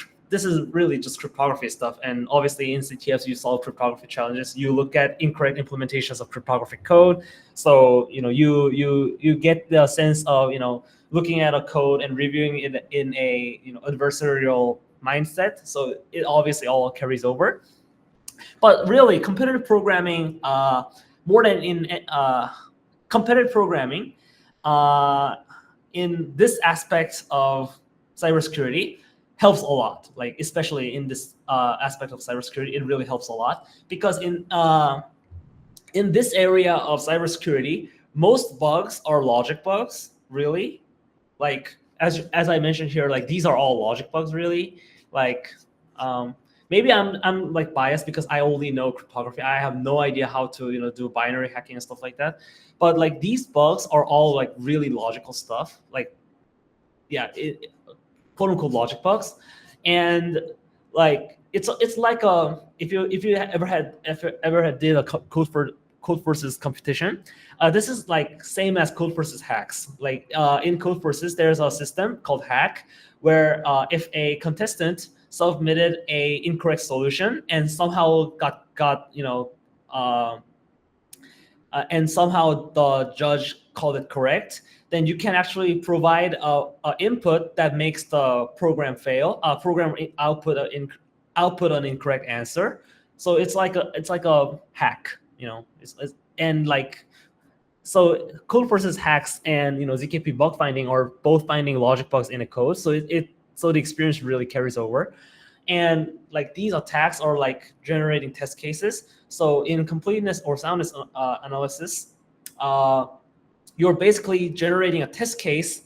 really just cryptography stuff, and obviously in CTFs you solve cryptography challenges. You look at incorrect implementations of cryptographic code. So you get the sense of looking at a code and reviewing it in a adversarial mindset. So it obviously all carries over. But really, competitive programming, more than in competitive programming, in this aspect of cybersecurity helps a lot. Like especially in this aspect of cybersecurity, it really helps a lot because in this area of cybersecurity, most bugs are logic bugs, really. Like as I mentioned here, like these are all logic bugs, really. Like maybe I'm like biased because I only know cryptography. I have no idea how to do binary hacking and stuff like that. But like these bugs are all like really logical stuff. Like yeah, quote unquote logic bugs, and like it's like a if you ever had did a code versus competition, this is like same as code versus hacks. Like in code versus, there's a system called hack where if a contestant submitted a incorrect solution and somehow got and somehow the judge called it correct, then you can actually provide a input that makes the program fail. Program output an incorrect answer. So it's like a hack, and like so code versus hacks and ZKP bug finding are both finding logic bugs in a code. So so the experience really carries over. And like these attacks are like generating test cases. So in completeness or soundness analysis, you're basically generating a test case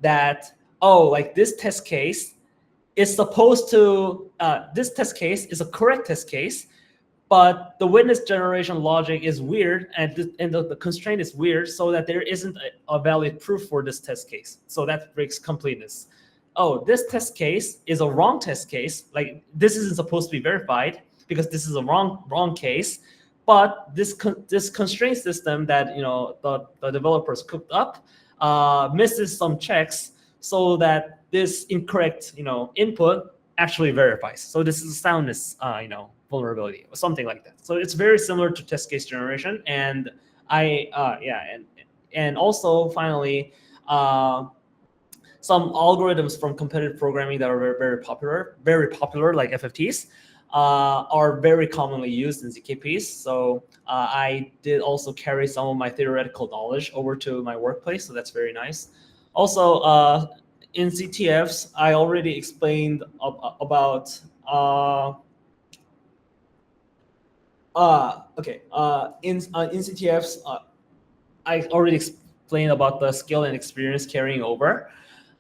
that, like this test case is supposed to, this test case is a correct test case, but the witness generation logic is weird and the constraint is weird, so that there isn't a valid proof for this test case. So that breaks completeness. This test case is a wrong test case. Like this isn't supposed to be verified because this is a wrong case. But this constraint system that the developers cooked up misses some checks, so that this incorrect input actually verifies. So this is a soundness vulnerability or something like that. So it's very similar to test case generation. And and also finally, some algorithms from competitive programming that are very popular, like FFTs, are very commonly used in ZKPs. So I did also carry some of my theoretical knowledge over to my workplace, so that's very nice. Also, in CTFs, I already explained about. In CTFs, I already explained about the skill and experience carrying over.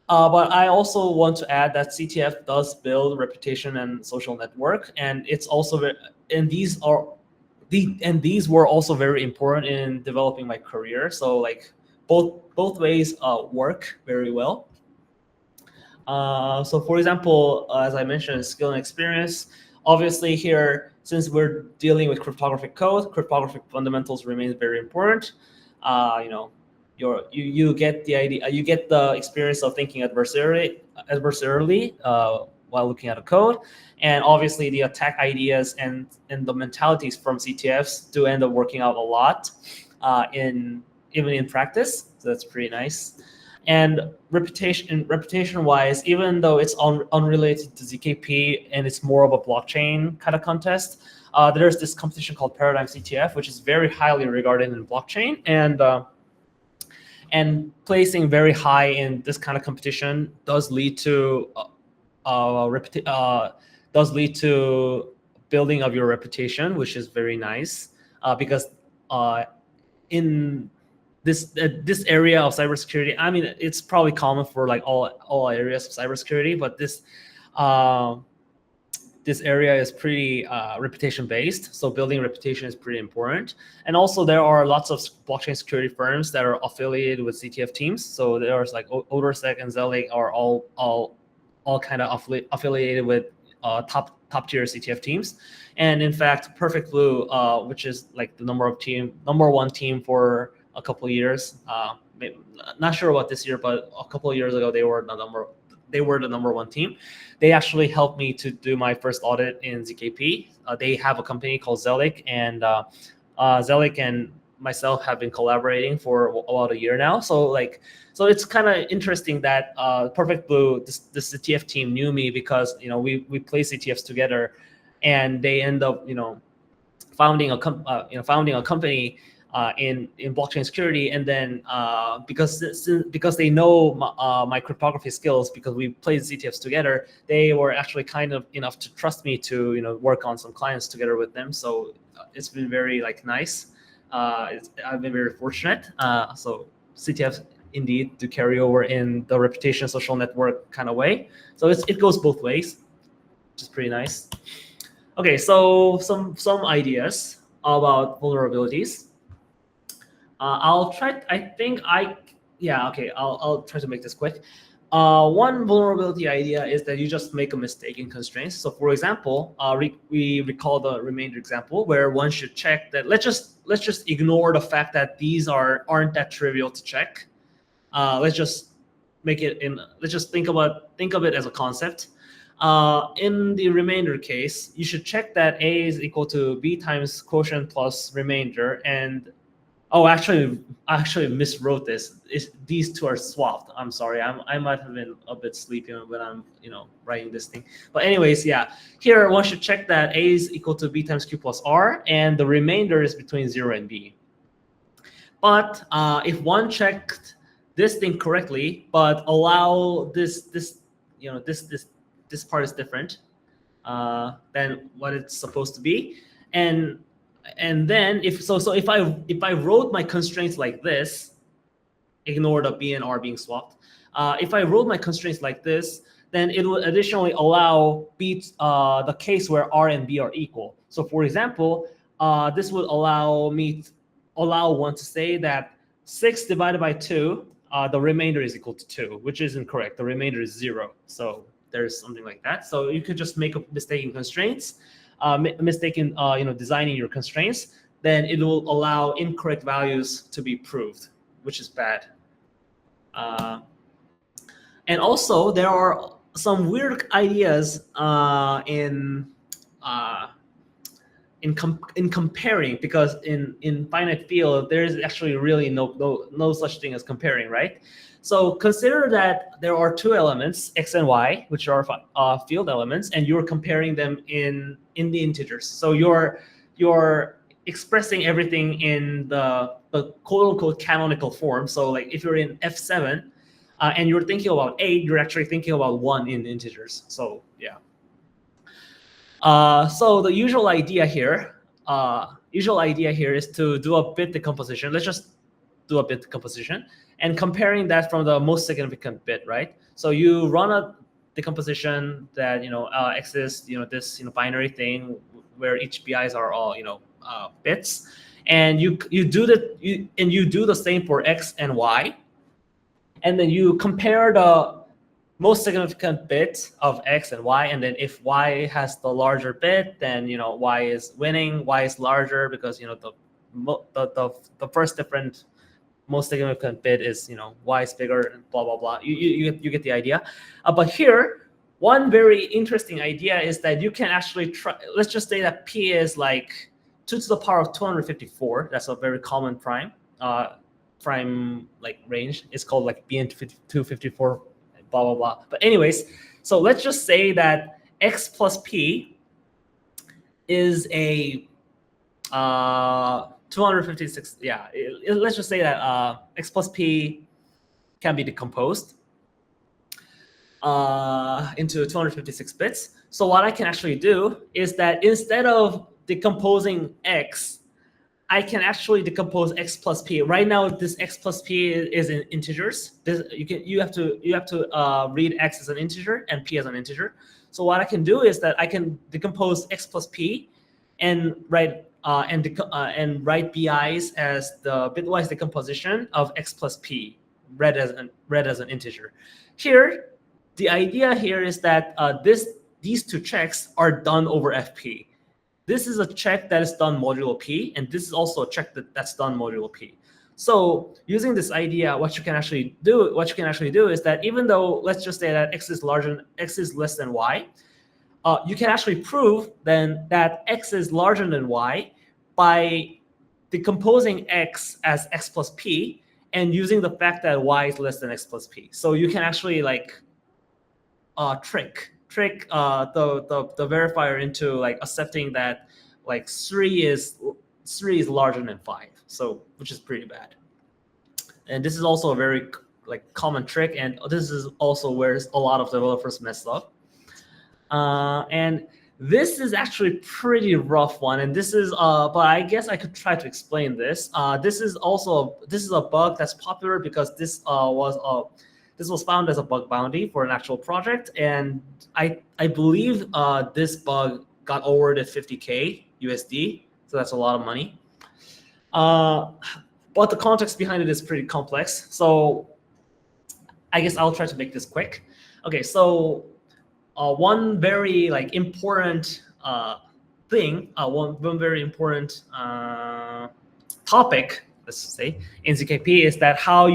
But I also want to add that CTF does build reputation and social network, and it's also these were also very important in developing my career. So like both ways work very well. So for example, as I mentioned, skill and experience. Obviously here, since we're dealing with cryptographic code, cryptographic fundamentals remain very important. You get the idea, you get the experience of thinking adversarially while looking at a code, and obviously the attack ideas and the mentalities from CTFs do end up working out a lot even in practice. So that's pretty nice. And reputation wise, even though it's unrelated to ZKP and it's more of a blockchain kind of contest, there's this competition called Paradigm CTF, which is very highly regarded in blockchain, and placing very high in this kind of competition does lead to building of your reputation, which is very nice, because in this area of cybersecurity, I mean, it's probably common for like all areas of cybersecurity, but this area is pretty reputation based. So building reputation is pretty important. And also there are lots of blockchain security firms that are affiliated with CTF teams. So there's like Odorsec and Zelig are all kind of affiliated with top tier CTF teams. And in fact, Perfect Blue, which is like the number one team for a couple of years, not sure about this year, but a couple of years ago they were the number one team. They actually helped me to do my first audit in ZKP. They have a company called Zelig, and Zelig and myself have been collaborating for about a year now. So it's kind of interesting that Perfect Blue, this CTF team, knew me because we play CTFs together, and they end up founding a company in blockchain security, and then because they know my cryptography skills, because we played CTFs together, they were actually kind of enough to trust me to work on some clients together with them. So it's been very nice. I've been very fortunate. So CTFs indeed do carry over in the reputation social network kind of way. So it goes both ways, which is pretty nice. Okay, so some ideas about vulnerabilities. I'll try. I'll try to make this quick. One vulnerability idea is that you just make a mistake in constraints. So, for example, we recall the remainder example where one should check that. Let's just ignore the fact that these aren't that trivial to check. Let's just think of it as a concept. In the remainder case, you should check that A is equal to B times quotient plus remainder, and I actually miswrote this. These two are swapped. I'm sorry. I might have been a bit sleepy when I'm writing this thing. But anyways, yeah. Here one should check that A is equal to B times Q plus R, and the remainder is between 0 and B. But if one checked this thing correctly, but allow this part is different than what it's supposed to be, and then if I wrote my constraints like this, ignore the B and R being swapped. If I wrote my constraints like this, then it would additionally allow the case where R and B are equal. So for example, this would allow one to say that 6 divided by 2, the remainder is equal to 2, which is incorrect. The remainder is 0. So there's something like that. So you could just make a mistake in constraints. Mistake in designing your constraints, then it will allow incorrect values to be proved, which is bad. And also there are some weird ideas in comparing, because in finite field there is actually really no such thing as comparing, right? So consider that there are two elements, x and y, which are field elements, and you're comparing them in the integers. So you're expressing everything in the quote unquote canonical form. So like if you're in F7 and you're thinking about 8, you're actually thinking about 1 in integers. So yeah. So the usual idea here is to do a bit decomposition. Let's just do a bit decomposition and comparing that from the most significant bit, right? So you run a decomposition that exists, this binary thing where each BIs are all bits, and you do the same for x and y, and then you compare the most significant bit of x and y, and then if y has the larger bit, then y is winning. Y is larger because the first different most significant bit is y is bigger, and blah blah blah. You get the idea. But here, one very interesting idea is that you can actually try. Let's just say that p is like 2 to the power of 254. That's a very common prime range. It's called like bn 254. Blah blah blah. But anyways, so let's just say that x plus p is a 256. Yeah, let's just say that x plus p can be decomposed into 256 bits. So what I can actually do is that instead of decomposing x, I can actually decompose x plus p. Right now, this x plus p is in integers. You have to read x as an integer and p as an integer. So what I can do is that I can decompose x plus p and write BIs as the bitwise decomposition of x plus p, read as an integer. Here, the idea here is that these two checks are done over FP. This is a check that is done modulo P, and this is also a check that's done modulo P. So using this idea, what you can actually do is that even though, let's just say that x is less than y, you can actually prove then that x is larger than y by decomposing x as x plus p and using the fact that y is less than x plus p. So you can actually trick the verifier into accepting that 3 is larger than 5. so which is pretty bad. And this is also a very like common trick, and this is also where a lot of developers mess up. And this is actually pretty rough one, and this is but I guess I could try to explain this. This is a bug that's popular because this was found as a bug bounty for an actual project, and I believe this bug got awarded 50K USD, so that's a lot of money. But the context behind it is pretty complex, so I guess I'll try to make this quick. Okay, so one very like important thing, one very important topic, let's say, in ZKP is that how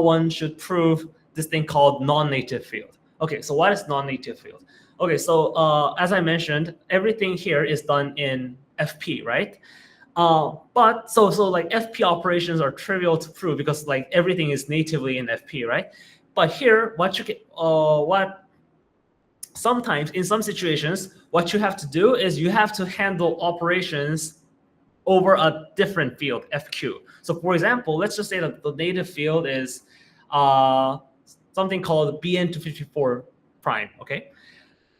one should prove this thing called non-native field. Okay, so what is non-native field? Okay, so as I mentioned, everything here is done in FP, right? But so like FP operations are trivial to prove because like everything is natively in FP, right? But here, what sometimes in some situations, what you have to do is you have to handle operations over a different field, FQ. So for example, let's just say that the native field is something called BN254 prime, okay?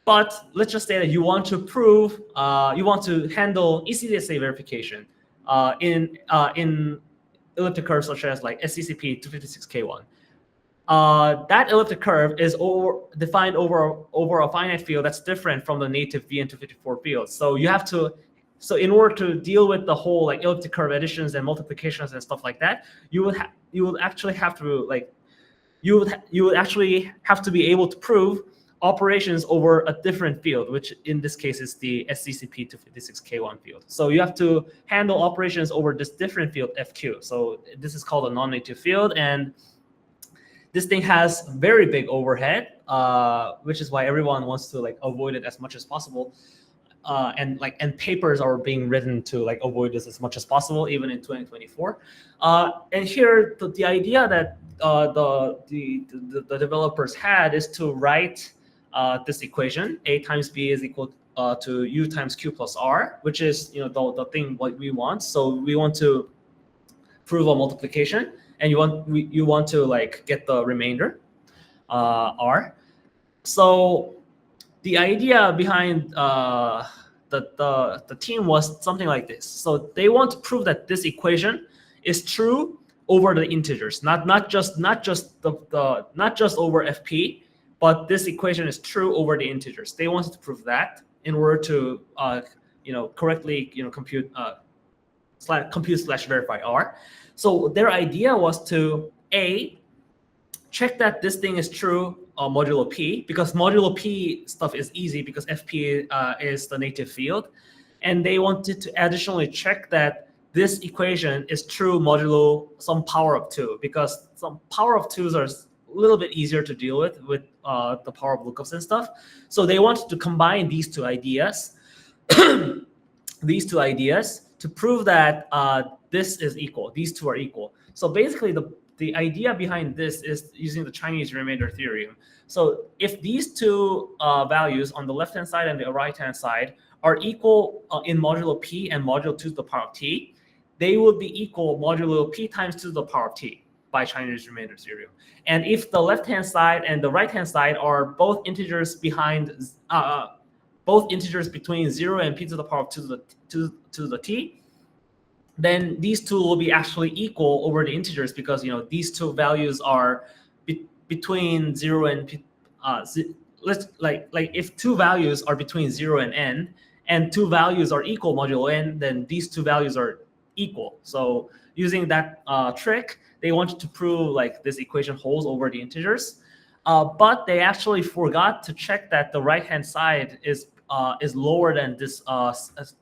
But let's just say that you want to prove, you want to handle ECDSA verification in elliptic curves such as like SCCP 256K1. That elliptic curve is defined over a finite field that's different from the native BN254 field. So you have to, so in order to deal with the whole like elliptic curve additions and multiplications and stuff like that, you would actually have to like you would actually have to be able to prove operations over a different field, which in this case is the SCCP 256K1 field. So you have to handle operations over this different field, FQ. So this is called a non-native field, and this thing has very big overhead, which is why everyone wants to like avoid it as much as possible. And papers are being written to like avoid this as much as possible, even in 2024. And here, the idea that the developers had is to write this equation: A times B is equal to U times Q plus R, which is the thing what we want. So we want to prove a multiplication, and you want to like get the remainder R. So the idea behind the team was something like this. So they want to prove that this equation is true over the integers, not just over FP, but this equation is true over the integers. They wanted to prove that in order to correctly compute /verify R. So their idea was to check that this thing is true modulo P, because modulo P stuff is easy because FP is the native field, and they wanted to additionally check that this equation is true modulo some power of 2, because some power of 2s are a little bit easier to deal with the power of lookups and stuff. So they wanted to combine these two ideas, to prove that this is equal. These two are equal. So basically, the idea behind this is using the Chinese remainder theorem. So if these two values on the left-hand side and the right-hand side are equal in modulo P and modulo 2 to the power of T, they will be equal modulo P times 2 to the power of T by Chinese remainder theorem. And if the left-hand side and the right-hand side are both integers between 0 and P to the power of 2 to the T, then these two will be actually equal over the integers, because these two values are between 0 and P. Let's like if two values are between 0 and n, and two values are equal modulo n, then these two values are equal. So using that trick, they wanted to prove like this equation holds over the integers, but they actually forgot to check that the right-hand side is lower than this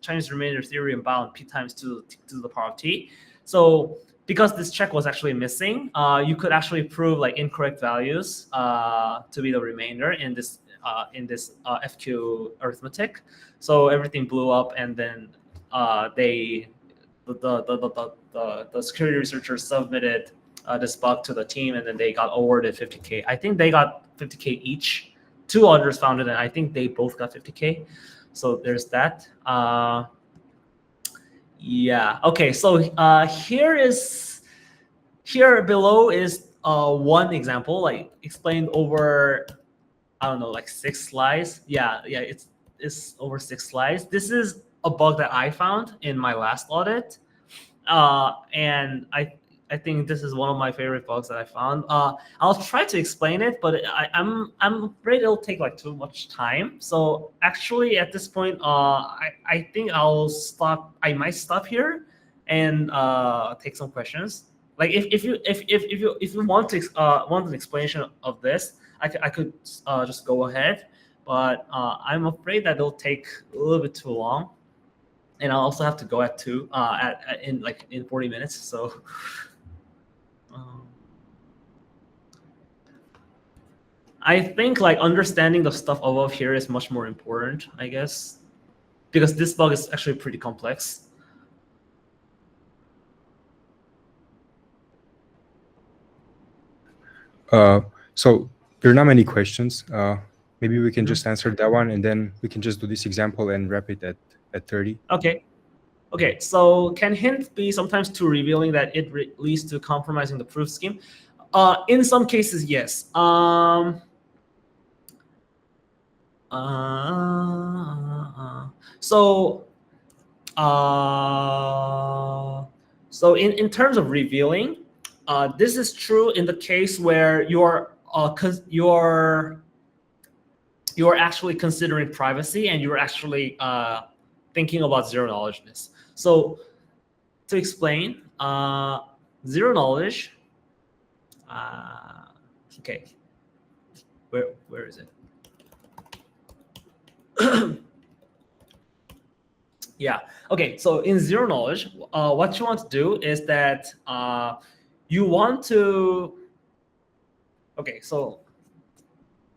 Chinese remainder theorem bound P times 2 to the power of T. So because this check was actually missing, you could actually prove like incorrect values to be the remainder in this FQ arithmetic. So everything blew up, and then the security researchers submitted this bug to the team, and then they got awarded 50K. I think they got 50K each. Two others found it, and I think they both got 50K. So there's that. Yeah. Okay. So here below is one example, like explained over, I don't know, like 6 slides. Yeah. It's over 6 slides. This is a bug that I found in my last audit, and I think this is one of my favorite bugs that I found. I'll try to explain it, but I'm afraid it'll take like too much time. So actually, at this point, I think I'll stop. I might stop here and take some questions. Like if you want to want an explanation of this, I could just go ahead, but I'm afraid that it'll take a little bit too long, and I'll also have to go at 2 in 40 minutes. So. Um, I think like understanding the stuff above here is much more important, I guess, because this bug is actually pretty complex. So there are not many questions. Maybe we can just answer that one, and then we can just do this example and wrap it at 30. Okay. Okay, so can hint be sometimes too revealing that it leads to compromising the proof scheme? In some cases, yes. So in terms of revealing, this is true in the case where you're actually considering privacy and you're actually thinking about zero knowledgeness. So to explain, zero knowledge. Okay, where is it? Yeah. Okay. So in zero knowledge, what you want to do is that you want to. Okay. So.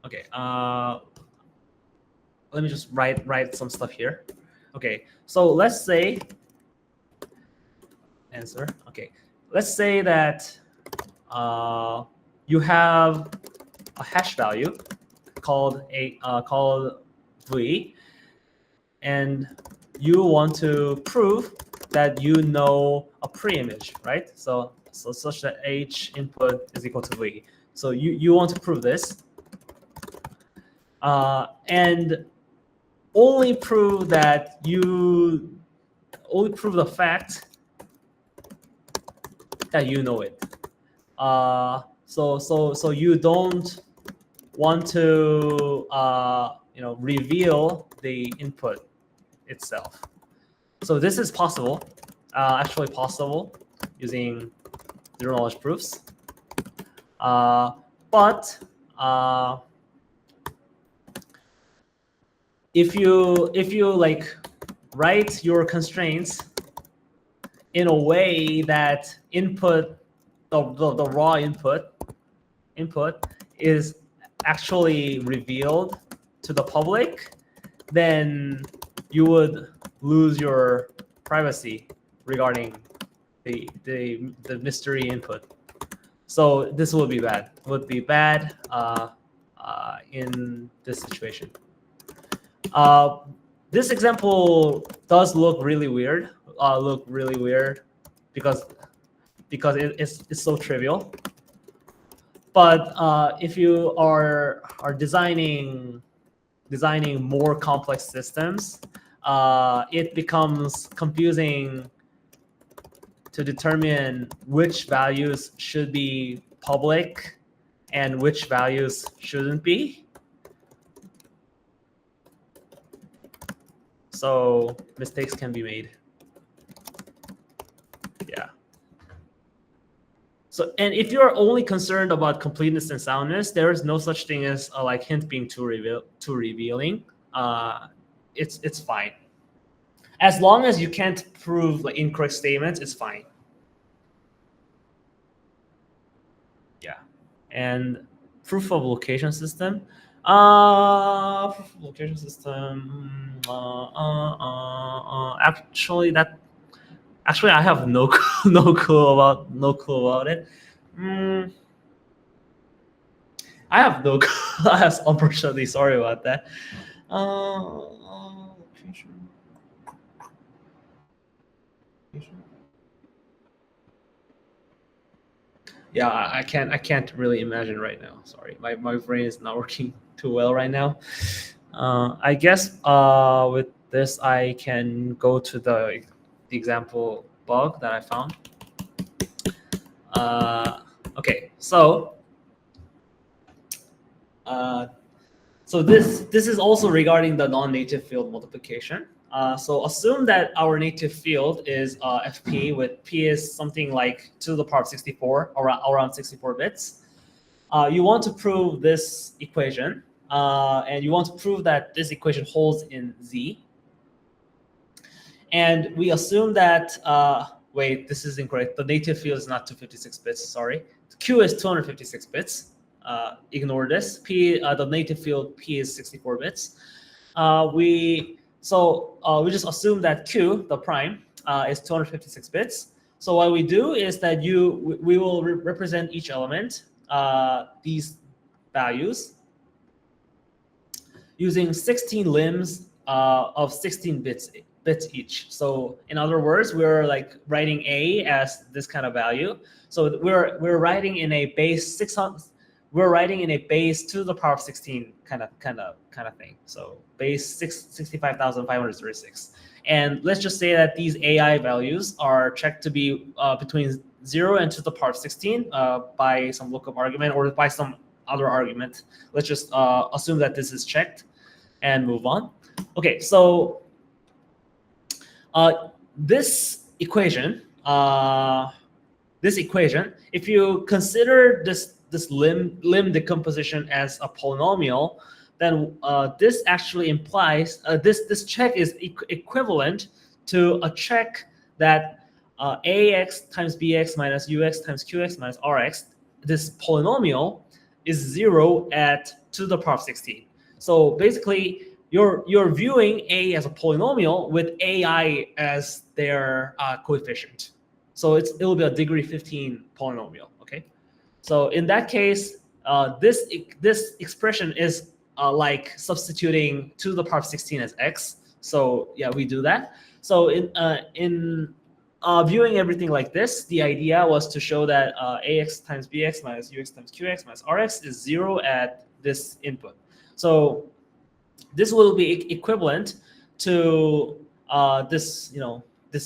Okay. Let me just write some stuff here. Okay. So let's say. Answer. Okay. Let's say that you have a hash value called v, and you want to prove that you know a pre-image, right? So such that h input is equal to v. So you want to prove this, and only prove that only prove the fact that you know it. So you don't want to reveal the input itself. So this is possible, actually possible using zero knowledge proofs. But if you like write your constraints in a way that the raw input is actually revealed to the public, then you would lose your privacy regarding the mystery input. So this would be bad. In this situation. This example does look really weird. Because it's so trivial. But if you are designing more complex systems, it becomes confusing to determine which values should be public and which values shouldn't be. So mistakes can be made. Yeah. So, and if you're only concerned about completeness and soundness, there is no such thing as like hint being too revealing. It's fine. As long as you can't prove like incorrect statements, it's fine. Yeah. And proof of location system. Proof of location system. Actually, I have no clue about it. I have no clue. Unfortunately, sorry about that. Yeah, I can't really imagine right now. Sorry, my brain is not working too well right now. I guess with this I can go to the example bug that I found. Okay, so this is also regarding the non-native field multiplication. So assume that our native field is FP with P is something like 2 to the power of 64, around 64 bits. You want to prove this equation, and you want to prove that this equation holds in Z. And we assume that, wait, this is incorrect. The native field is not 256 bits, sorry. Q is 256 bits. Ignore this. P, the native field P is 64 bits. We just assume that Q, the prime, is 256 bits. So what we do is that we will represent each element, these values, using 16 limbs of 16 bits each. So in other words, we're like writing A as this kind of value. So we're writing in a base 600. We're writing in a base 2 to the power of 16 kind of thing. So base 65,536. And let's just say that these AI values are checked to be between 0 and 2 to the power of 16 by some lookup argument or by some other argument. Let's just assume that this is checked and move on. Okay, so this equation, if you consider this limb decomposition as a polynomial, then this actually implies this check is equivalent to a check that ax times bx minus ux times qx minus rx, this polynomial, is 0 at 2 to the power of 16. So basically, you're viewing a as a polynomial with ai as their coefficient. So it will be a degree 15 polynomial. Okay. So in that case, this expression is like substituting 2 to the power of 16 as x. So yeah, we do that. So in viewing everything like this, the idea was to show that ax times bx minus ux times qx minus rx is 0 at this input. So this will be equivalent to this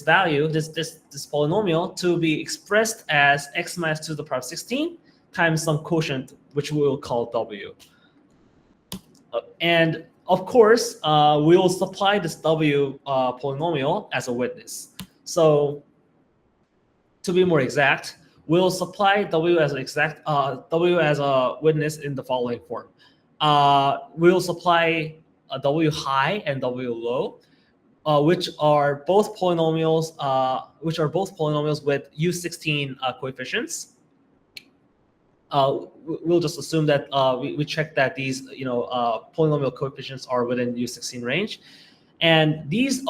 value, this polynomial, to be expressed as x minus 2 to the power of 16 times some quotient, which we will call w. And of course, we will supply this w polynomial as a witness. So to be more exact, we'll supply w as a witness in the following form. We'll supply a w high and w low, which are both polynomials with U16 coefficients. We'll just assume that we check that these polynomial coefficients are within U16 range, and these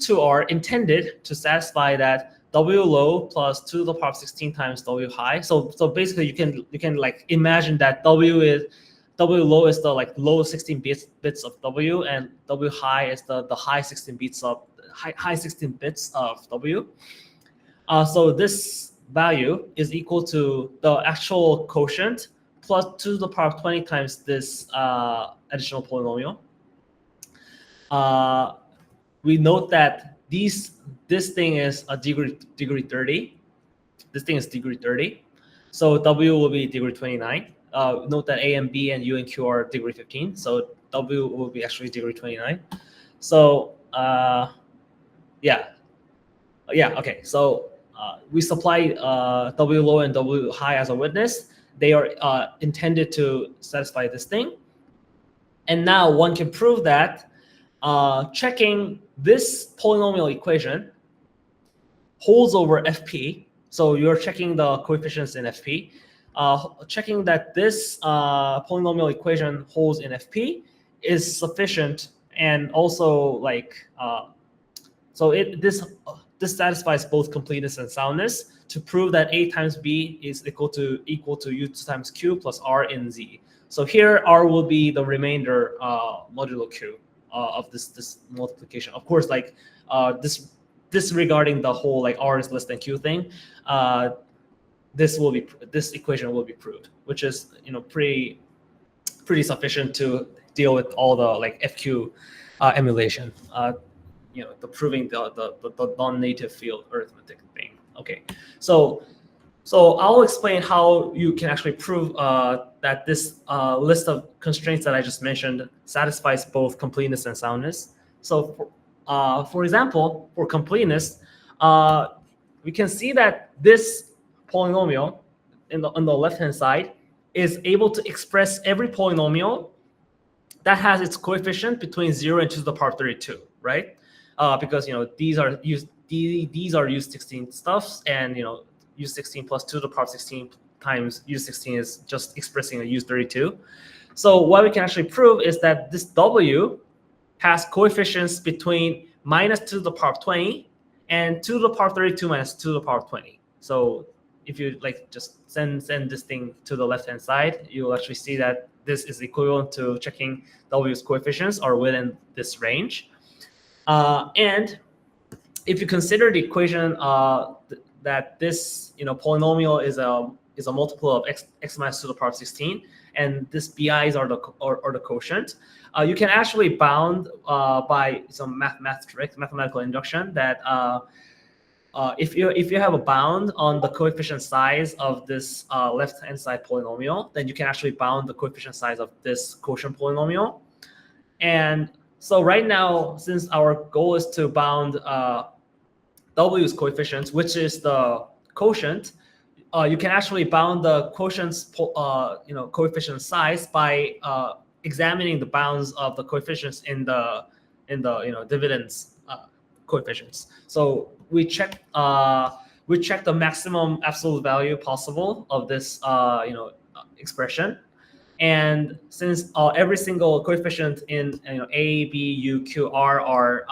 two are intended to satisfy that w low plus 2 to the power of 16 times w high. So basically, you can like imagine that w low is the like low 16 bits of w, and w high is the high 16 bits of w. So this value is equal to the actual quotient plus 2 to the power of 20 times this additional polynomial. We note that this thing is a degree 30. This thing is degree 30. So w will be degree 29. Note that a and b and u and q are degree 15. So w will be actually degree 29. So okay. So we supply w low and w high as a witness. They are intended to satisfy this thing. And now one can prove that checking this polynomial equation holds over FP. So you're checking the coefficients in FP. Checking that this polynomial equation holds in FP is sufficient, and also like this satisfies both completeness and soundness to prove that a times b is equal to u times q plus r in z. So here r will be the remainder modulo q of this multiplication. Of course, like this disregarding the whole like R is less than Q thing, this equation will be proved, which is pretty sufficient to deal with all the like FQ emulation. The proving the non-native field arithmetic thing. Okay, so I'll explain how you can actually prove that this list of constraints that I just mentioned satisfies both completeness and soundness. So for example, for completeness, we can see that this polynomial on the left-hand side is able to express every polynomial that has its coefficient between 0 and 2 to the power 32, right? Because these are U16 stuffs, and U16 plus 2 to the power 16 times U16 is just expressing a U32. So what we can actually prove is that this W has coefficients between minus 2 to the power 20 and 2 to the power 32 minus 2 to the power 20. So if you like just send this thing to the left-hand side, you'll actually see that this is equivalent to checking W's coefficients are within this range. And if you consider the equation that this polynomial is a multiple of x minus 2 to the power 16, and this BI's are the quotient, you can actually bound by some mathematical induction that if you have a bound on the coefficient size of this left-hand side polynomial, then you can actually bound the coefficient size of this quotient polynomial. And so right now, since our goal is to bound W's coefficients, which is the quotient, you can actually bound the quotient's coefficient size by examining the bounds of the coefficients in the dividends coefficients. So we check the maximum absolute value possible of this expression. And since every single coefficient in A, B, U, Q, R are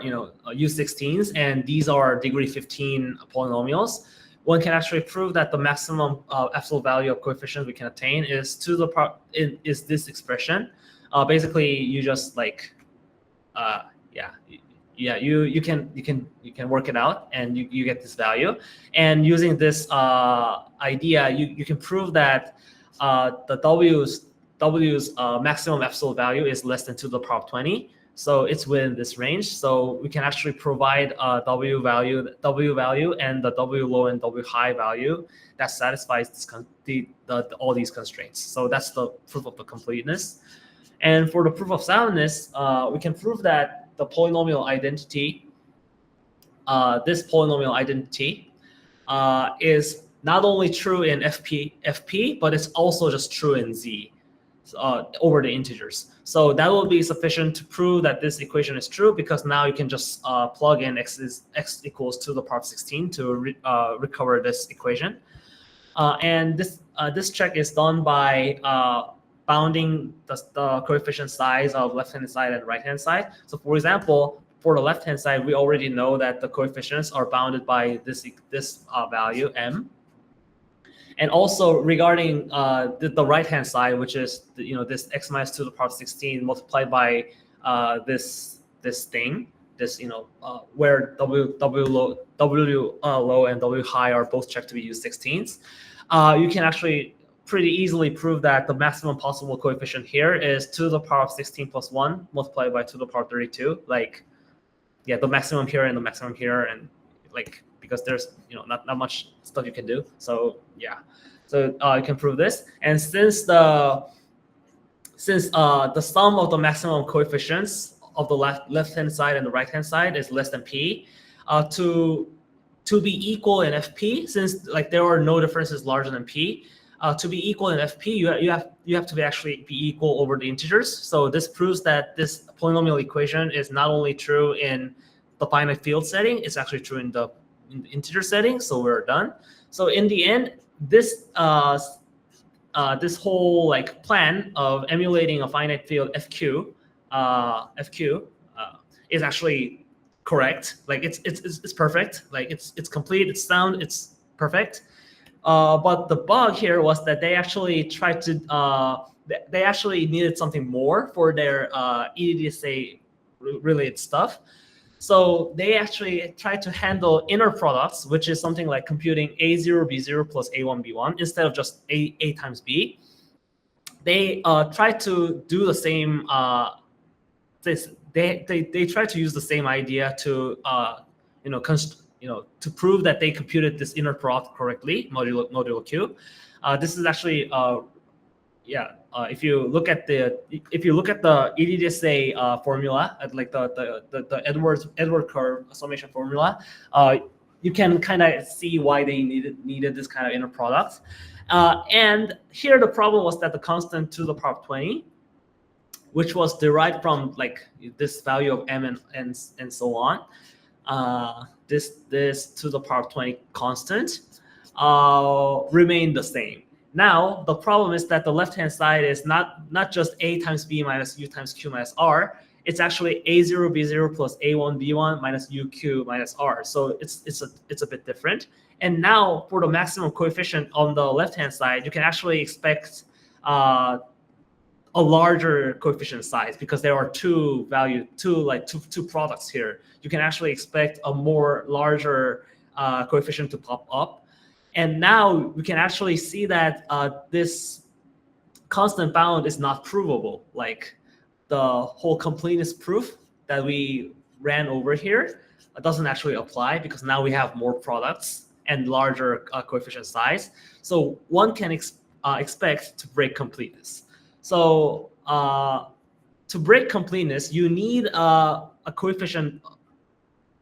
U16s, and these are degree 15 polynomials, one can actually prove that the maximum absolute value of coefficient we can obtain is is this expression. Basically, you just like you can work it out, and you get this value. And using this idea, you can prove that the W's maximum absolute value is less than 2 to the power 20, so it's within this range. So we can actually provide W value and the W low and W high value that satisfies all these constraints. So that's the proof of the completeness. And for the proof of soundness, we can prove that the polynomial identity, this polynomial identity, is not only true in FP, but it's also just true in Z over the integers. So that will be sufficient to prove that this equation is true, because now you can just plug in x equals 2 to the power 16 to recover this equation. And this check is done by bounding the coefficient size of left-hand side and right-hand side. So for example, for the left-hand side, we already know that the coefficients are bounded by this value, m. And also regarding the right-hand side, which is this x minus 2 to the power 16 multiplied by this thing, where W low and W high are both checked to be U16s, you can actually pretty easily prove that the maximum possible coefficient here is 2 to the power of 16 plus 1 multiplied by 2 to the power 32. Like, yeah, the maximum here and the maximum here, and like, because there's not much stuff you can do. So yeah, so you can prove this. And since the sum of the maximum coefficients of the left-hand side and the right-hand side is less than P, to be equal in FP, since like there are no differences larger than P, to be equal in FP, you have to actually be equal over the integers. So this proves that this polynomial equation is not only true in the finite field setting, it's actually true in the integer setting. So we're done. So in the end, this this whole like plan of emulating a finite field FQ is actually correct. Like it's perfect. Like it's complete. It's sound. It's perfect. But the bug here was that they actually tried to they actually needed something more for their eDSA related stuff. So they actually try to handle inner products, which is something like computing A0, B0 plus A1, B1 instead of just A times B. They try to do the same. They try to use the same idea to to prove that they computed this inner product correctly, modulo Q. This is actually if you look at the EDDSA formula, like the Edward curve summation formula, you can kind of see why they needed this kind of inner product. And here the problem was that the constant to the power of 20, which was derived from like this value of m and so on, this to the power of 20 constant remained the same. Now the problem is that the left-hand side is not just a times b minus u times q minus r. It's actually a0 b0 plus a1 b1 minus uq minus r. So it's a bit different. And now for the maximum coefficient on the left-hand side, you can actually expect a larger coefficient size because there are two products here. You can actually expect a more larger coefficient to pop up. And now we can actually see that this constant bound is not provable. Like the whole completeness proof that we ran over here doesn't actually apply because now we have more products and larger coefficient size. So one can expect to break completeness. So to break completeness, you need a coefficient.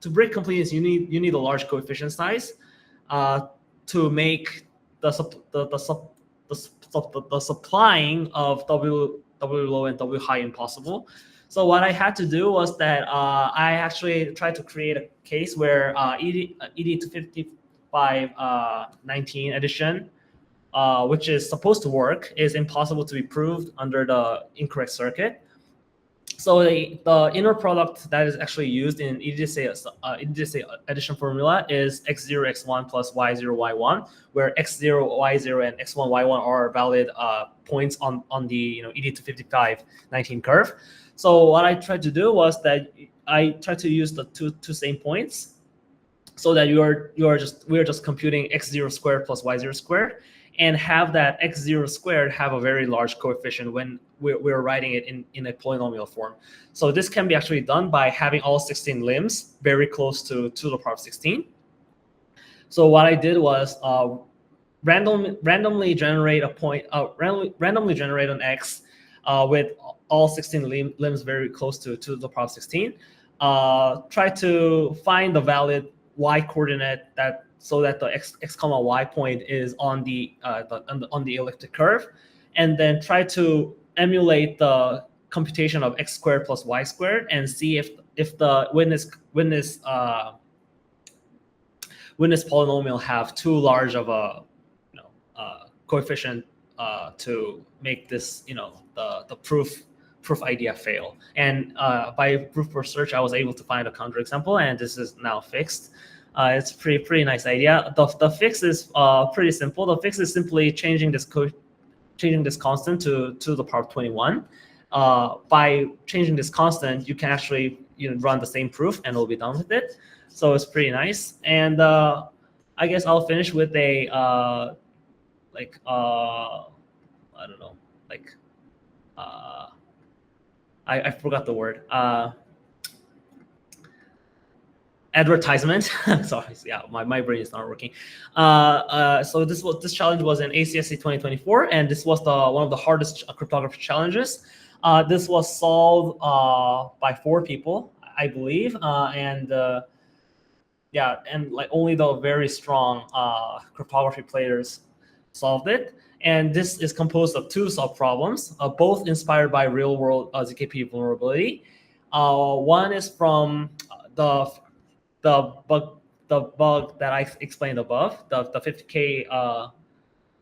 To break completeness, you need a large coefficient size to make the supplying of W low and W high impossible. So what I had to do was that I actually tried to create a case where ED25519 addition, which is supposed to work, is impossible to be proved under the incorrect circuit. So the inner product that is actually used in EDDSA addition formula is x0, x1 plus y0, y1, where x0, y0, and x1, y1 are valid points on the ED25519 curve. So what I tried to do was that I tried to use the two same points, so that we're just computing x0 squared plus y0 squared, and have that x0 squared have a very large coefficient when we're writing it in a polynomial form. So this can be actually done by having all 16 limbs very close to the power of 16. So what I did was randomly generate a point, randomly generate an x with all 16 limbs very close to the power of 16. Try to find the valid y coordinate so that the x comma y point is on the elliptic curve, and then try to emulate the computation of x squared plus y squared and see if when this polynomial have too large of a coefficient to make this the proof idea fail. And by proof per search, I was able to find a counterexample, and this is now fixed. It's pretty nice idea. The fix is pretty simple. The fix is simply changing this constant to the power of 21. By changing this constant, you can actually run the same proof and we'll be done with it. So it's pretty nice. And I guess I'll finish with a I don't know, like I forgot the word. Advertisement. Sorry, yeah, my brain is not working. So this challenge was in ACSC 2024, and this was one of the hardest cryptography challenges. This was solved by 4 people, I believe, and like only the very strong cryptography players solved it. And this is composed of 2 subproblems, both inspired by real-world ZKP vulnerability. One is from the bug that I explained above, the 50K,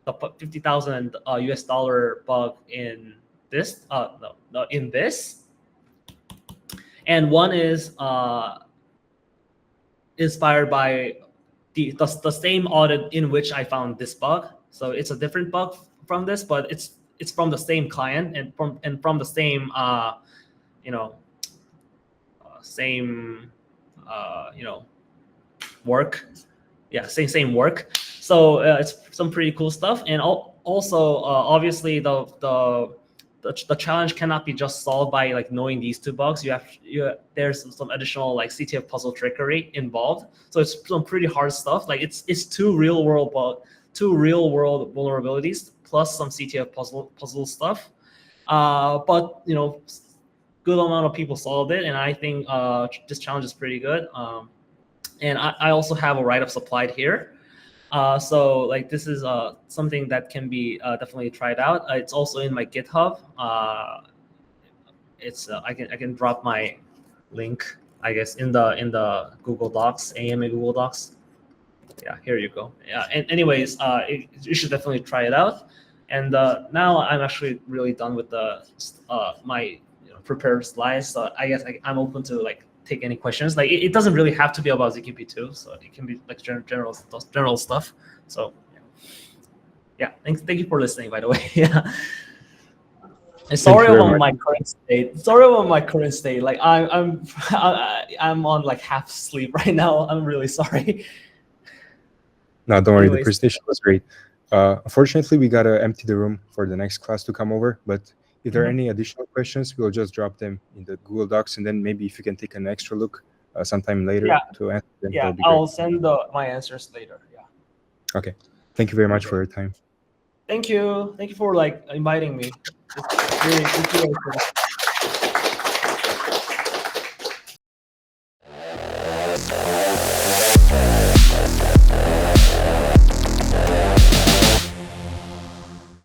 the $50,000 US dollar bug in this, in this, and one is inspired by the same audit in which I found this bug. So it's a different bug from this, but it's from the same client and from the same same work. Yeah, same work. So it's some pretty cool stuff. And also, obviously, the challenge cannot be just solved by like knowing these two bugs. There's some additional like CTF puzzle trickery involved. So it's some pretty hard stuff. Like it's two real world vulnerabilities plus some CTF puzzle stuff. But good amount of people solved it, and I think this challenge is pretty good. And I also have a write-up supplied here. So like this is something that can be definitely tried out. It's also in my GitHub. It's I can drop my link, I guess, in the Google Docs, AMA Google Docs. Yeah, here you go. Yeah, and anyways, you should definitely try it out. And now I'm actually really done with the my prepared slides. So I guess I'm open to like take any questions. Like it doesn't really have to be about ZKP2, so it can be like general stuff. So yeah, thank you for listening, by the way. Yeah. And sorry about my current state. Like I'm on like half sleep right now. I'm really sorry. No, don't worry. The presentation was great. Unfortunately, we gotta empty the room for the next class to come over. But if there are any additional questions, we'll just drop them in the Google Docs, and then maybe if you can take an extra look sometime later to answer them. Yeah, I'll send my answers later. Yeah. Okay. Thank you very much for your time. Thank you for like inviting me. It's really